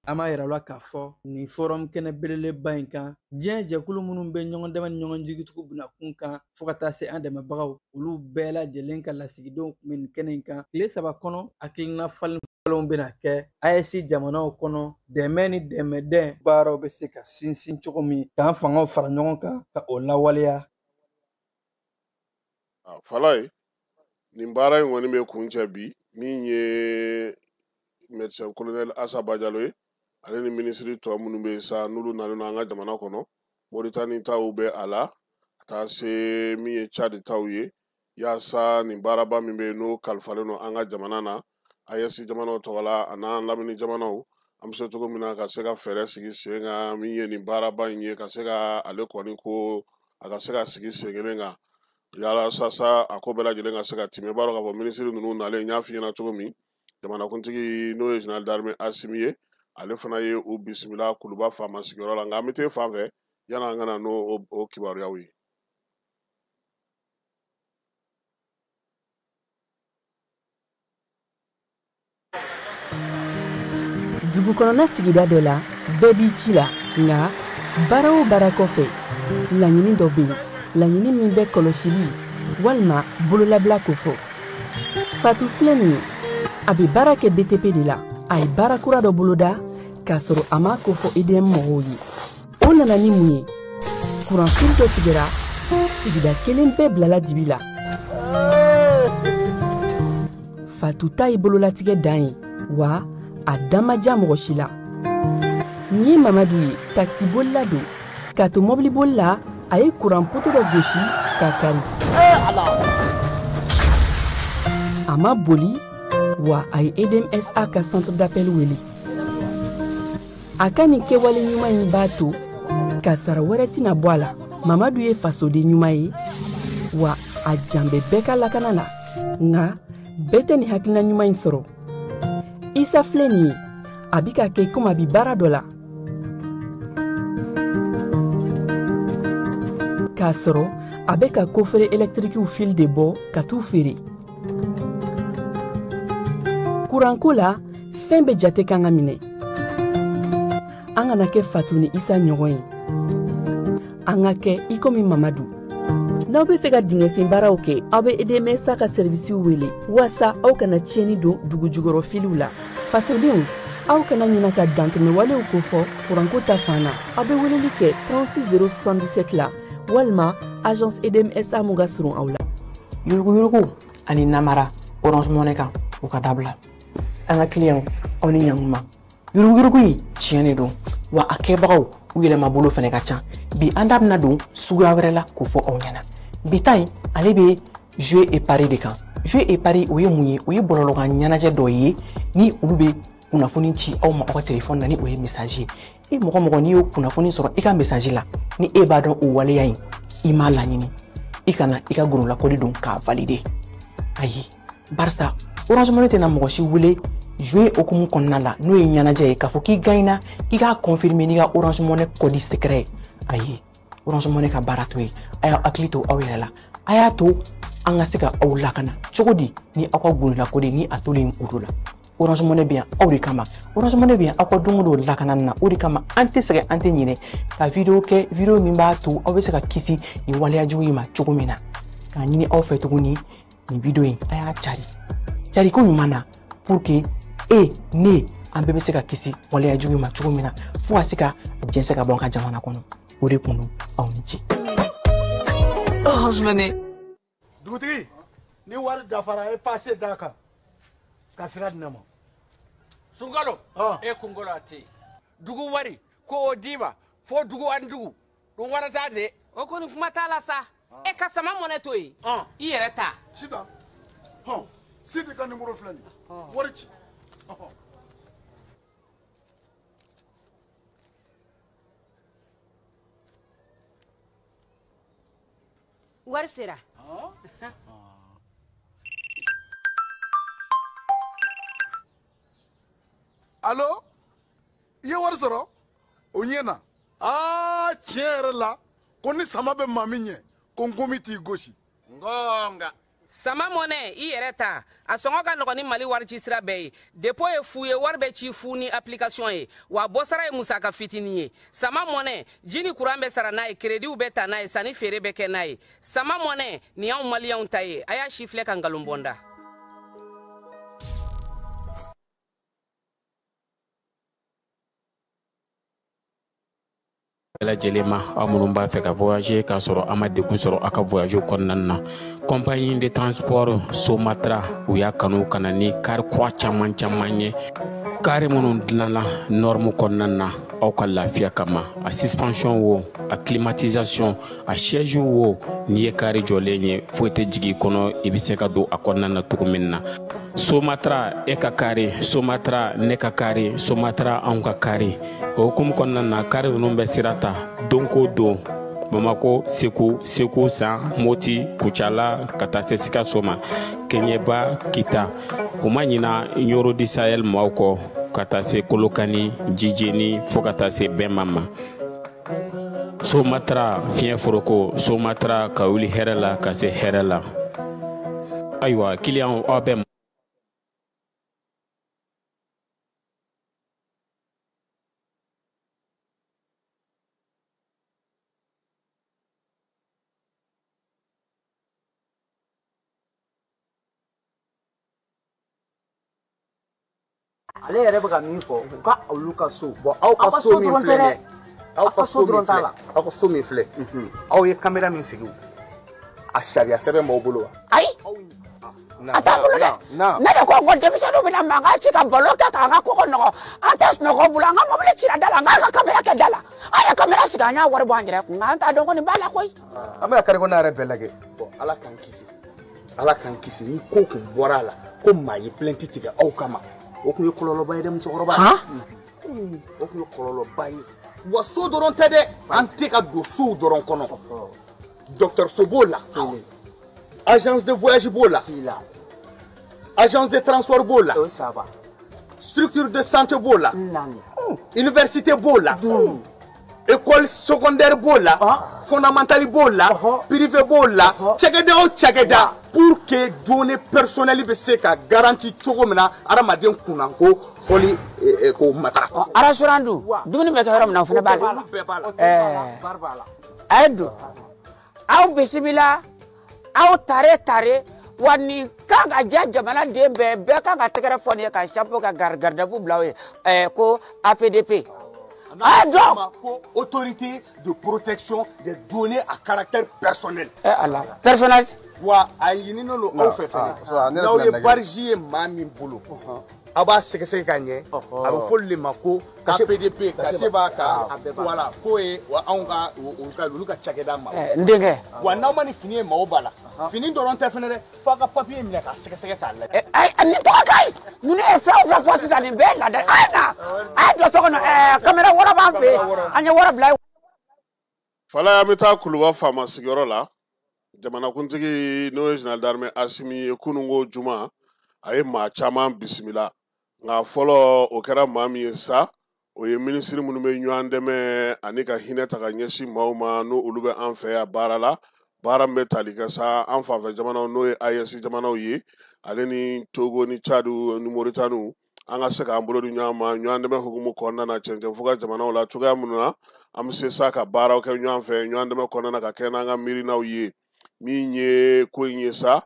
An b'a yira la k'a fɔ nin forum kɛnɛ belebeleba in kan diɲɛ jɛkulu minnu bɛ ɲɔgɔn dɛmɛ ni ɲɔgɔn jigitigiw bɛna kun kan fo ka taa se an dɛmɛbagaw olu bɛɛ lajɛlen ka lasigidenw kun bɛ nin kɛnɛ in kan tile 7 kɔnɔ hakilina falenw bɛna kɛ AES jamanaw kɔnɔ dɛmɛ ni dɛmɛden baaraw bɛ se ka sinsin cogo min k'an fangaw fara ɲɔgɔn kan ka o lawaleya. Fala ye nin baara in kɔni bɛ kuncɛ bi min ye médecin colonel Assa Bajalo ye ale ni ministre tɔ minnu bɛ sa n'olu nalen an ka jamana kɔnɔ Mauritanie taw bɛ a la ka taa se min ye Tchad taw ye yaasa nin baaraba min bɛ n'o kalifalen don an ka jamana na AES jamanaw tɔgɔ la a n'an lamini jamanaw an bɛ se cogo min na ka se ka fɛɛrɛ sigi sen kan min ye nin baaraba in ye ka se ka ale kɔni ko a ka se ka sigi sen kelen kan yala sasa ako bela jelen ka se ka timi baro ka fɔ ministre nunu nalen ɲa fi ɲɛna cogo min jamanakuntigi n'o ye général d'armée Asimi ye ale fana ye o bisimila kuluba faama sigiyɔrɔ la nka an bɛ te fan fɛ yana an kana n'o kibaruyaw ye. dugukɔnɔna sigida dɔ la bɛɛ b'i ci la nka baara o baara kɔfɛ laɲini dɔ bɛ yen laɲini min bɛ kɔlɔsili walima bololabila ko fɔ Fatu filɛ nin ye a bɛ baara kɛ BTP de la a ye baara kura dɔ boloda k'a sɔrɔ a ma ko fɔ EDM mɔgɔw ye o nana ni mun ye kuranfili dɔ tigɛra sigida kelen bɛɛ bilala dibi la Fatu ta ye bololatigɛ dan ye wa a dan ma diya mɔgɔ si la nin ye Mamadu ye taxibolila don k'a to mɔbiliboli la a ye kuran poto dɔ gosi k'a kari a ma boli wa a ye EDMSA ka centre d'appel wele a ka nin kɛwale ɲuman in b'a to ka sara wɛrɛ tɛna bɔ a la Mamadu ye fasoden ɲuman ye wa a jan bɛ bɛɛ ka lakana la nka bɛɛ tɛ nin hakilina ɲuman in sɔrɔ Isa filɛ nin ye a bi ka kɛ komi a bi baara dɔ la k'a sɔrɔ a bɛ ka kofere électrique fil de bɔ ka t'u feere kuranko la fɛn bɛ jate kan ka minɛ an kana kɛ Fatu ni Isa ɲɔgɔn ye an ka kɛ i komi Mamadu n'aw bɛ fɛ ka dingɛsen baaraw kɛ aw bɛ EDMSA ka servisiw wele walasa aw kana tiɲɛni don dugu jukɔrɔ filiw la fasodenw aw kana ɲina ka dantɛmɛwalew kofɔ kuranko ta fan na aw bɛ weleli kɛ 36077 la walima agence EDMSA mun ka surun aw la yuruguyurugu ani namara Orange Money kan u ka dabila an ka client aw ni ɲankuma yuruguyurugu in tiɲɛ don wa a kɛbagaw u yɛlɛma bolo fɛnɛ ka ca bi an da bɛna don suguya wɛrɛ la k'o fɔ aw ɲɛna bi ta in ale bɛ jeu et pari de kan jeu et pari o ye mun ye o ye bɔlɔlɔkan ɲɛnajɛ dɔ ye ni olu bɛ kunnafoni ci aw ma aw ka telefɔni na ni o ye message ye i mɔgɔ mɔgɔ n'i y'o kunnafoni sɔrɔ i ka message la ni e b'a dɔn o waleya in i m'a laɲini i kana i ka gorolakɔli don k'a valider ayi barisa Orange Money tɛna mɔgɔ si wele jouer okumu kɔnɔna la n'o ye ɲɛnajɛ ye k'a fɔ k'i gagnera i k'a confirmer n'i ka Orange Money kɔdi secret ayi Orange Money ka baara to ye a y'a hakili to aw yɛrɛ la a y'a to an ka se ka aw lakana cogo di ni aw ka gorolakɔli ni a tolen kuru la Orange Money bɛ yan aw de kama Orange Money bɛ yan aw ka don o don lakana na o de kama an tɛ sɛgɛn an tɛ ɲinɛ ka video kɛ video min b'a to aw bɛ se ka kisi nin waleyajugu in ma cogo min na k'a ɲini aw fɛ tuguni nin video in a y'a cari ko ɲuman na pour que ne an bɛɛ bɛ se ka kisi waleyajugu in ma cogo min na fo ka se ka jɛnsɛ ka bɔ an ka jamana kɔnɔ o de kun don aw ni ce. Orange Money. Dugutigi ni wari dafara e passe d'a kan ka sira di ne ma. Sunkalo e kunkolo ate dugu wari ko o d'i ma fo dugu ani dugu dun wara t'a de o kɔni kuma t'a la sa e ka sama mɔnɛ to yen i yɛrɛ ta Sita Sidi ka numéro filɛ nin wari ci wari sera Allo i ye wari sɔrɔ o ɲɛna tiɲɛ yɛrɛ la ko ni sama bɛ maa min ɲɛ ko n komi t'i gosi ngonga sama mɔnɛ i yɛrɛ ta a sɔngɔ ka nɔgɔn ni Mali wari ci sira bɛɛ ye dépôt ye fu ye wari bɛ ci fu ni application ye wa bɔsara ye musaka fitinin ye sama mɔnɛ ji ni courant bɛ sara n'a ye crédit bɛ ta n'a ye sanni feere bɛ kɛ n'a ye sama mɔnɛ nin y'anw maliyɛnw ta ye a y'a si filɛ ka nkalon bɔ n da. lajɛlen ma aw minnu b'a fɛ ka voyager k'a sɔrɔ a ma degun sɔrɔ a ka voyage kɔnɔna na compagnie de transport Somatra u y'a kanu ka na ni kari kura caman ye kari minnu dilanna norme kɔnɔna na aw ka lafiya kama a suspension wo a climatisation a siège wo n'i ye kari jɔlen ye foyi tɛ jigin kɔnɔ i bɛ se ka don a kɔnɔna na cogo min na Somatra e ka kari Somatra ne ka kari Somatra anw ka kari o hukumu kɔnɔna na kari ninnu bɛ sira ta don ko don Bamako, Sekou San, Moti, Kuchala, Kata Sesika Soma, Kenyeba, Kita, Omanina, Nyoro di Sahel Mauko, Kata Se Kolokani, Jijeni, Fokata Se Bemama. Somatra, Fien Foroko, Somatra, Kauli Herela, Kase Herela. Aywa, Kilian Obem. Ale yɛrɛ bɛ ka min fɔ ka olu ka so bon aw ka so min filɛ aw ka so dɔrɔn t'a la aw ka so min filɛ aw ye caméra min sigi a sariya sɛbɛn b'aw bolo wa ayi a t'a bolo dɛ ne de ko ko denmisɛnninw bɛna mankan ci ka balo kɛ k'an ka kogo nɔgɔ an tɛ sunɔgɔ bolo an ka mobili cira da la an k'an ka caméra kɛ da la an ye caméra sigi an y'a wari bɔ an yɛrɛ kun nka an t'a dɔn ko nin b'a la koyi an bɛ ka karikɔnɔ yɛrɛ bɛɛ lajɛ bon ala k'an kisi ni ko kun bɔra a la ko maa ye plainte tigɛ aw kama o kun ye kɔlɔlɔba ye dɛ musokɔrɔba o kun ye kɔlɔlɔba ye wa so dɔrɔn tɛ dɛ an tɛ ka don sow dɔrɔn kɔnɔ dɔgɔtɔrɔso b'o la agence de voyage b'o la agence de transport b'o la structure de santé b'o la université b'o la école secondaire b'o la fondamentale b'o la privé b'o la cakɛda o cakɛda pour que données personnelles bɛ se ka garantie cogo min na adamaden kunna ko fɔli ko matarafa restaurant dun dumuni bɛ kɛ yɔrɔ min na o fana b'a la a ye don aw bisimila aw tare wa nin kan ka diya jamanaden bɛɛ kan ka tɛgɛrɛ fɔ nin ye ka chapeau ka garde-à-vous bila aw ye ko APDP autorité de protection des données à caractère personnel. Allah personnel. Wa a ɲininen don aw fɛ fɛnɛ n'aw ye barji ye maa min bolo a b'a sɛgɛsɛgɛ ka ɲɛ a bɛ fɔli de ma ko APDP kase b'a kan voilà k'o ye anw ka olu ka cakɛda ma. N denkɛ. Wa n'aw ma ni fini ye maaw b'a la fini dɔrɔn tɛ fɛnɛ dɛ f'a ka papier minɛ k'a sɛgɛsɛgɛ k'a lajɛ. Nin tɔgɔ ka ɲi ninnu ye fɛn o fɛn fɔ sisan nin bɛɛ ye laada a ye na a ye don so kɔnɔ caméra wɔɔrɔ b'an fɛ yen an ye wɔɔrɔ bila. Fala an bɛ taa Kuluba faama sigiyɔrɔ la jamanakuntigi n'o ye général d'armée Asimi ye kununko juma a ye maa caman bisimila nka fɔlɔ o kɛra maa min ye sa o ye minisiri minnu bɛ ɲɔgɔn dɛmɛ ani ka hinɛ ta ka ɲɛsin maaw ma n'o olu bɛ an fɛ yan baara la baara min bɛ tali kɛ sa an fanfɛ jamanaw n'o ye AES jamanaw ye ale ni Togo ni Tchad ni Mauritanie an ka se k'an bolo di ɲɔgɔn ma ɲɔgɔn dɛmɛ hukumu kɔnɔna na cɛncɛn fo ka jamanaw la cogoya minnu na an bɛ se sa ka baaraw kɛ ɲɔgɔn fɛ ɲɔgɔn dɛmɛ kɔnɔna na ka kɛ n'an ka miirinaw ye min ye ko in ye sa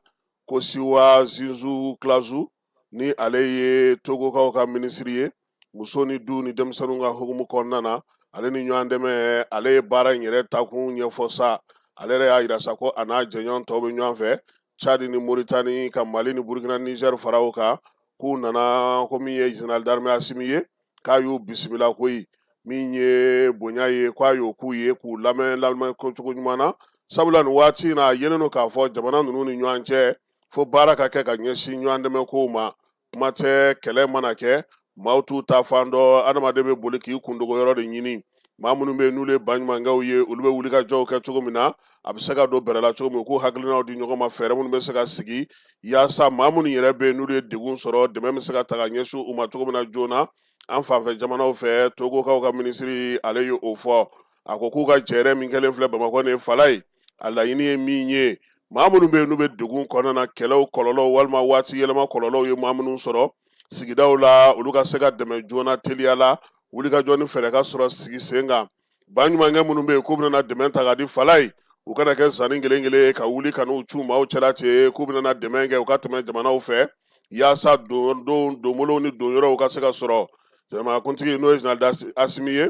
ko Siwa Zinzu Klazu ni ale ye Togokaw ka minisiri ye muso ni du ni denmisɛnninw ka hukumu kɔnɔna na ale ni ɲɔgɔn dɛmɛ ale ye baara in yɛrɛ takun ɲɛfɔ sa ale yɛrɛ y'a yira sa ko a n'a jɛɲɔgɔn tɔw bɛ ɲɔgɔn fɛ Tchad ni Mauritanie ka Mali ni Burkina Niger fara o kan k'u nana ko min ye général d'armée Asimi ye k'a y'u bisimila koyi min ye bonya ye k'a y'o k'u ye k'u lamɛn cogo ɲuman na sabula nin waati in na a yelen don k'a fɔ jamana ninnu ni ɲɔgɔn cɛ fo baara ka kɛ ka ɲɛsin ɲɔgɔn dɛmɛ kow ma kuma tɛ kɛlɛ mana kɛ maaw t'u ta fan dɔ adamaden bɛ boli k'i kundogo yɔrɔ de ɲini maa minnu bɛ yen n'olu ye baɲumankɛw ye olu bɛ wuli ka jɔw kɛ cogo min na a bɛ se ka don bɛrɛ la cogo min k'u hakilinaw di ɲɔgɔn ma fɛɛrɛ minnu bɛ se ka sigi yaasa maa minnu yɛrɛ bɛ yen n'olu ye degun sɔrɔ dɛmɛ bɛ se ka ta ka ɲɛsin u ma cogo min na joona an fanfɛ jamanaw fɛ Togokaw ka minisiri ale ye o fɔ a ko k'u ka jɛɛrɛ min kɛlen filɛ Bamakɔ nin ye Fala ye a laɲini ye min ye maa minnu bɛ yen n'u bɛ degun kɔnɔna na kɛlɛw kɔlɔlɔw walima waati yɛlɛma kɔlɔlɔw ye maa minnu sɔrɔ sigidaw la olu ka se ka dɛmɛ joona teliya la wuli ka jɔ ni fɛɛrɛ ka sɔrɔ sigi sen kan baɲumankɛ minnu bɛ yen k'u bɛna dɛmɛ ta ka di Fala ye u kana kɛ zanni kelen kelen ka wuli ka n'u cu maaw cɛla ten k'u bɛna dɛmɛ kɛ u ka tɛmɛ jamanaw fɛ yaasa donbolow ni donyɔrɔw ka se ka sɔrɔ jamanakuntigi n'o ye général Asimi ye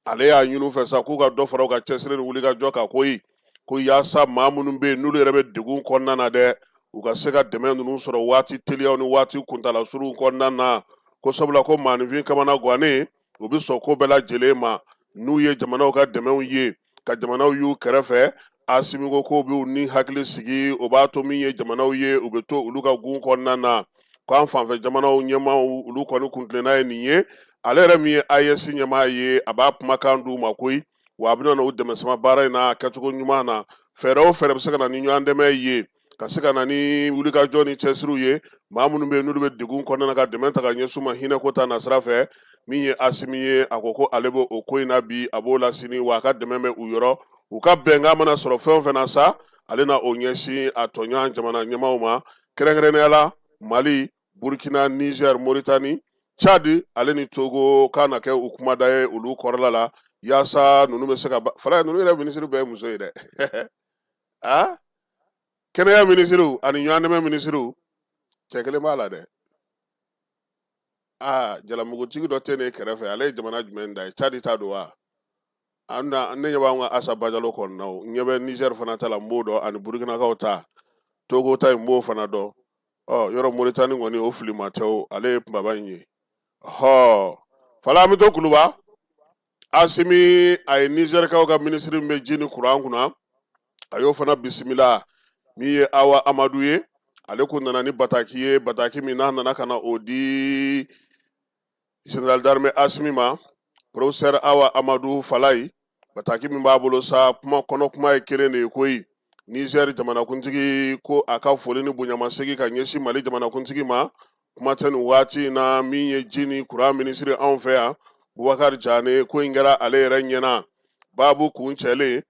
ale y'a ɲini u fɛ sa k'u ka dɔ fara u ka cɛsiri ni wuli ka jɔ kan koyi ko yaasa maa minnu bɛ yen n'olu yɛrɛ bɛ degun kɔnɔna na dɛ u ka se ka dɛmɛ ninnu sɔrɔ waati teliyaw ni waati kuntala suruw kɔnɔna na ko sabula ko maanifin kamana guwanen u bɛ sɔn ko bɛɛ lajɛlen ma n'u ye jamanaw ka dɛmɛw ye ka jamanaw y'u kɛrɛfɛ Asimi ko k'u b'u ni hakili sigi o b'a to min ye jamanaw ye u bɛ to olu ka gun kɔnɔna na ko an fanfɛ jamanaw ɲɛmaaw olu kɔni kuntilenna ye nin ye ale yɛrɛ min ye AES ɲɛmaa ye a b'a kumakan d'u ma koyi wa bina na u dɛmɛ sama baara in na kɛcogo ɲuman na fɛɛrɛ o fɛɛrɛ bɛ se ka na ni ɲɔgɔn dɛmɛ ye ka se ka na ni wulikajɔ ni cɛsiriw ye maa minnu bɛ yen n'olu bɛ degun kɔnɔna na ka dɛmɛ ta ka ɲɛsin u ma hinɛ ko ta nasira fɛ min ye Asimi ye a ko ko ale b'o o ko in na bi a b'o la sini wa a ka dɛmɛ bɛ u yɔrɔ u ka bɛnkan mana sɔrɔ fɛn o fɛn na sa ale na o ɲɛsin a tɔɲɔgɔn jamana ɲɛmaaw ma kɛrɛnkɛrɛnnenya la Mali, Burkina, Niger, Mauritanie, Chad ale ni Togo k'a na kɛ u kumada ye olu kɔrɔla la yaasa ninnu bɛ se ka fara ninnu yɛrɛ minisiri bɛɛ ye muso ye dɛ kɛnɛya minisiriw ani ɲɔgɔn dɛmɛ minisiriw cɛ kelen b'a la dɛ jalamugutigi dɔ tɛ ne kɛrɛfɛ ale ye jamana jumɛn da ye Chad ta don wa ne ɲɛ b'an ka Asa Bajalo kɔnɔna n ɲɛ bɛ Niger fana ta la n b'o dɔn ani Burkinakaw ta Togo ta in b'o fana dɔn yɔrɔ Mauritanie kɔni o fili ma tɛ ale ye baba in ye fala an bɛ to kuluba Asimi a ye Nizɛrikaw ka minisiri min bɛ ji ni kuran kunna a y'o fana bisimila min ye Awa Amadu ye ale kun nana ni bataki ye bataki min n'a nana ka na o di Général d'armée Asimi ma professeur Awa Amadu Falayi bataki min b'a bolo sa kuma kɔnɔ kuma ye kelen de ye koyi Niger jamanakuntigi ko a ka foli ni bonyamasegi ka ɲɛsin Mali jamanakuntigi ma kuma tɛ nin waati na min ye ji ni kuran minisiri anw fɛ yan Bubakari Jane ko in kɛra ale yɛrɛ ɲɛna babu kun cɛlen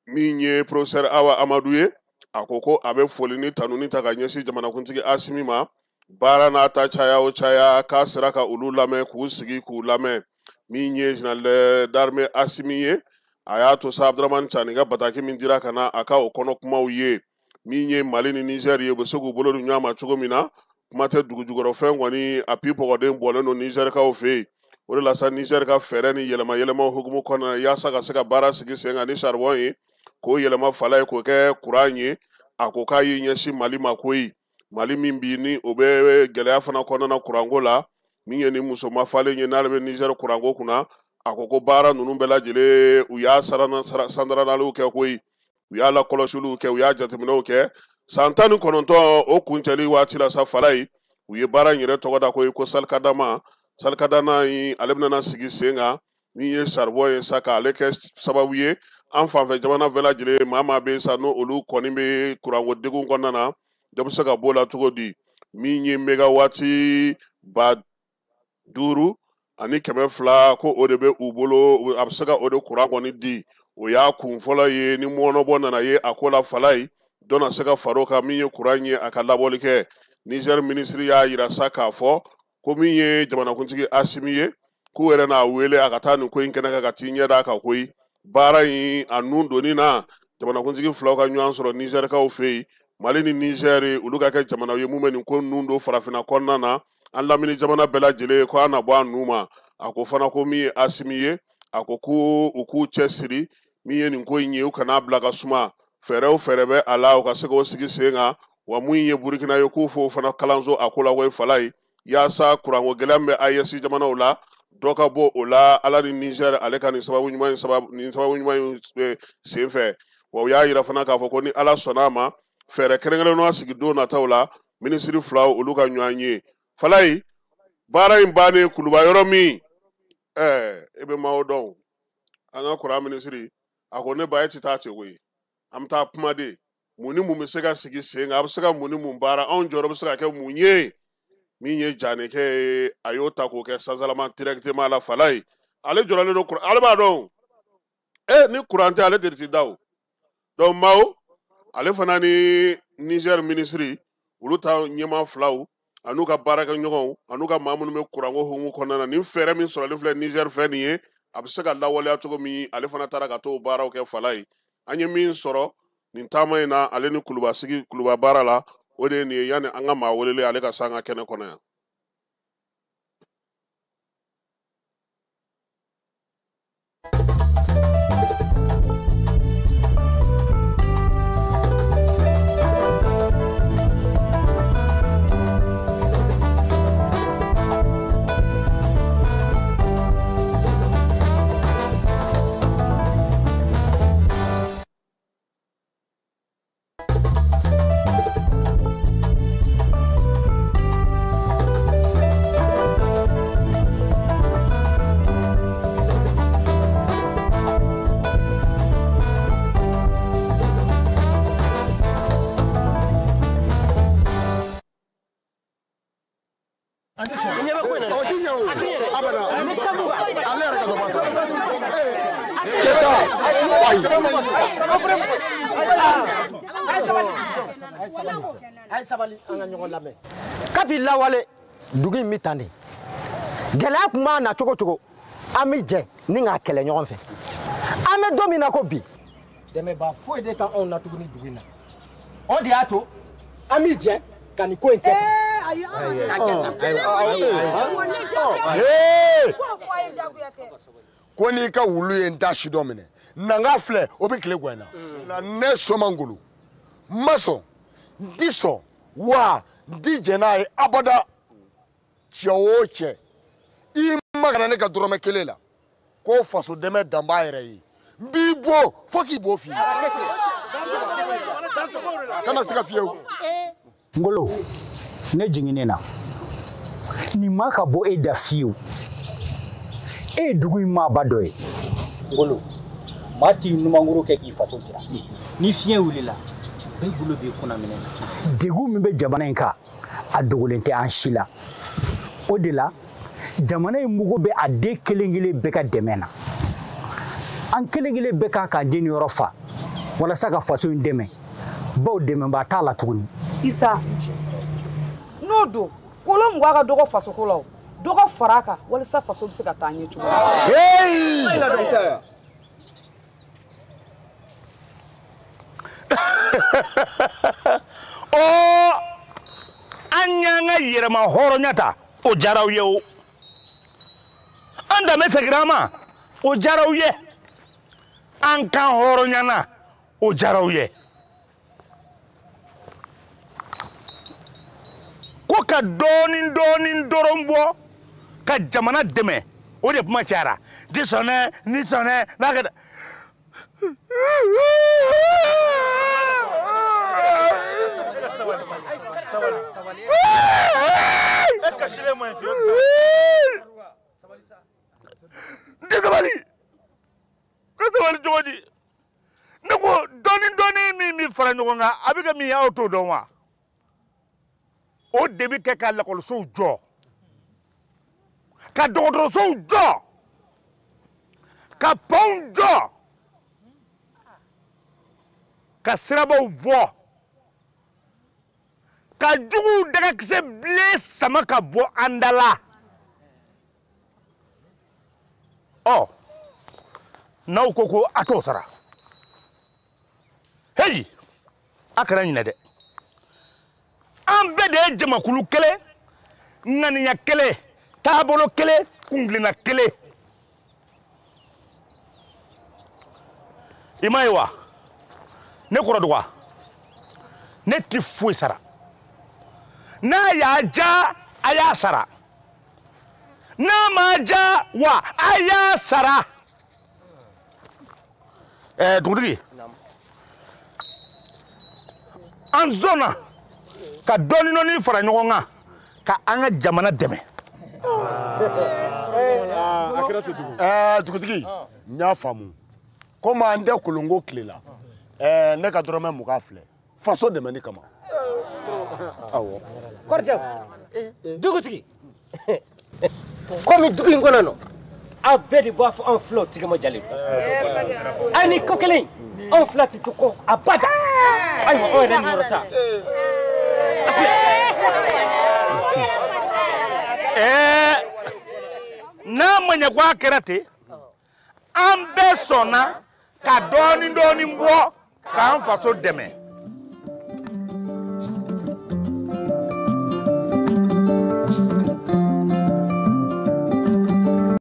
min ye professeur Awa Amadu ye a ko a bɛ foli ni tanuni ta ka ɲɛsin jamanakuntigi Asimi ma baara n'a ta caya o caya k'a sera ka olu lamɛn k'u sigi k'u lamɛn min ye général d'armée Asimi ye a y'a to sa Abdramane Tchani ka bataki min dira ka na a ka o kɔnɔ kumaw ye min ye Mali ni Niger ye u bɛ se k'u bolo di ɲɔgɔn ma cogo min na kuma tɛ dugujukɔrɔfɛn kɔni a pipɔgɔden bɔlen don Nizɛrikaw fɛ yen o de la sa Niger ka fɛɛrɛ ni yɛlɛma yɛlɛmaw hukumu kɔnɔna na yaasa ka se ka baara sigi sen kan ni charbon ye k'o yɛlɛma fala ye k'o kɛ kuran ye a ko k'a ye ɲɛsin Mali ma koyi Mali min bi ni o bɛ gɛlɛya fana kɔnɔna na kuranko la min ye ni muso mafalen ye n'ale bɛ Niger kuranko kunna a ko baara ninnu bɛɛ lajɛlen u y'a sandaranaliw kɛ koyi u y'a lakɔlɔsiliw kɛ u y'a jateminɛw kɛ san 19 o kuncɛli waati la sa Falayi u ye baara in yɛrɛ tɔgɔ da koyi ko salikadama in ale bɛna sigi sen kan min ye charbon ye sa k'ale kɛ sababu ye an fanfɛ jamana bɛɛ lajɛlen maa bɛ sa n'o olu kɔni bɛ kuranko degun kɔnɔna na dɔ bɛ se ka bɔ o la cogo di min ye megawati 5,000 ani 200 ko o de bɛ u bolo a bɛ se ka o de kuran kɔni di o y'a kun fɔlɔ ye ni mɔnɔbɔ nana ye a ko la Falayi dɔ na se ka far'o kan min ye kuran ye a ka labɔli kɛ Niger minisiri y'a yira sa k'a fɔ ko min ye jamanakuntigi Asimi ye k'u yɛrɛ n'a wele a ka taa nin ko in kɛnɛ kan ka t'i ɲɛ d'a kan koyi baara in a nun donni na jamanakuntigi filaw ka ɲɔgɔn sɔrɔ Nizɛrikaw fɛ yen Mali ni Niger olu ka kɛ jamanaw ye mun bɛ nin ko nun don farafinna kɔnɔna na an lamini jamana bɛɛ lajɛlen ko an na bɔ a nu ma a ko fana ko min ye Asimi ye a ko u k'u cɛsiri min ye nin ko in ye u kana bila ka suma fɛɛrɛ o fɛɛrɛ bɛ a la u ka se k'o sigi sen kan wa mun ye Burkina ye k'u fɔ o fana kalanso a ko la ko Falayi yaasa kuranko gɛlɛya min bɛ AES jamanaw la dɔ ka bɔ o la ala ni Niger ale ka nin sababu ɲuman in sen fɛ wa u y'a yira fana k'a fɔ ko ni ala sɔnna a ma fɛɛrɛ kɛrɛnkɛrɛnnenw sigi don nataw la minisiri filaw olu ka ɲɔgɔn ye Falayi baara in bannen kuluba yɔrɔ min e bɛ maaw dɔn an ka kuran minisiri a ko ne ba e tɛ taa cɛ koyi an bɛ taa kuma de mun ni mun bɛ se ka sigi sen kan a bɛ se ka mun ni mun baara anw jɔyɔrɔ bɛ se ka kɛ mun ye min ye Janekɛ ye a y'o ta k'o kɛ sanzalama directement la Falayi ale jɔrɔlen don ale b'a dɔn ni kuran tɛ ale de tɛ da o donc maaw ale fana ni Niger minisiri olu ta ɲɛmaa filaw an'u ka baarakɛɲɔgɔnw an'u ka maa minnu bɛ kuranko hukumu kɔnɔna na ni fɛɛrɛ min sɔrɔlen filɛ Niger fɛ nin ye a bɛ se ka lawaleya cogo min ale fana taara ka t'o baaraw kɛ Falayi an ye min sɔrɔ nin taama in na ale ni kuluba baara la o de ye nin ye yanni an ka maa welele ale ka se an ka kɛnɛ kɔnɔ yan. Kapi lawale dugu mi tande gɛlɛya kuma na cogo cogo an bɛ jɛ ni k'a kɛlɛ ɲɔgɔn fɛ an bɛ don min na ko bi dɛmɛba foyi de kan anw na tuguni dugu in na o de y'a to an bɛ jɛ ka nin ko in kɛ ko n'i ka wulu ye n ta si dɔ minɛ nanga filɛ o bɛ tile gɛn na ne sɔn man golo n ma sɔn n ti sɔn wa n ti jɛn n'a ye abada cɛ o cɛ i ma kana ne ka dɔrɔmɛ kelen la ko faso dɛmɛ dan b'a yɛrɛ ye n b'i bɔ fo k'i bɔ f'i ye kana se ka fiyɛ o. Ngolo ne jinginen na ni ma ka bɔ e da fiyewu e ye dugu in maaba dɔ ye. Ngolo maa t'i numangoro kɛ k'i faso jira ni fiɲɛ wulila bɛɛ bolo b'i kunna minɛ na. Degun min bɛ jamana in kan a dogolen tɛ an si la o de la jamana in mugu bɛ a den kelen kelen bɛɛ ka dɛmɛ na an kelen kelen bɛɛ kan k'an den yɔrɔ fa walasa ka faso in dɛmɛ baw dɛmɛbaa t'a la tuguni. Isa n'o don kolon mugan ka dɔgɔ faso ko la o dɔgɔ fara a kan walasa faso bɛ se ka taa ɲɛ cogo min. An y'an ka yɛrɛma hɔrɔnya ta o diyara aw ye o an danbe seginna an ma o diyara aw ye an kan hɔrɔnyana o diyara aw ye ko ka dɔɔnin dɔɔnin dɔrɔn bɔ ka jamana dɛmɛ o de kuma cayara di sɔnɛ ni sɔnɛ n'a ka sabali cogo di ne ko dɔɔnin min fara ɲɔgɔn kan a bɛ kɛ min ye aw t'o dɔn wa o de bɛ kɛ ka lakɔlisow jɔ ka dɔgɔtɔrɔsow jɔ ka pɔnw jɔ ka sirabaw bɔ ka juguw dagakisɛ bilen sama ka bɔ an da la ɔ n'aw ko a t'o sara heyi a kana ɲinɛ dɛ an bɛɛ de ye jamakulu kelen ŋaniya kelen taabolo kelen kungilenna kelen i m'a ye wa ne kɔrɔ dɔgɔ ne tɛ foyi sara n'a y'a ja a y'a sara n'a ma ja wa a y'a sara dugutigi an sɔnna ka dɔɔnin fara ɲɔgɔn kan ka an ka jamana dɛmɛ. Dugutigi n y'a faamu komi an tɛ kolonko tile la ne ka dɔrɔmɛ 20 filɛ faso dɛmɛni kama. Awɔ. Kɔrɔjɛ dugutigi komi dugu in kɔnɔ nɔ aw bɛɛ de b'a fɔ anw filaw tigɛma jalen don a ni ko kelen anw fila tɛ to ko a bada ayiwa anw yɛrɛ niyɔrɔ ta n'a ma ɲɛ ko a kɛra ten an bɛɛ sɔnna ka dɔɔnin bɔ k'an faso dɛmɛ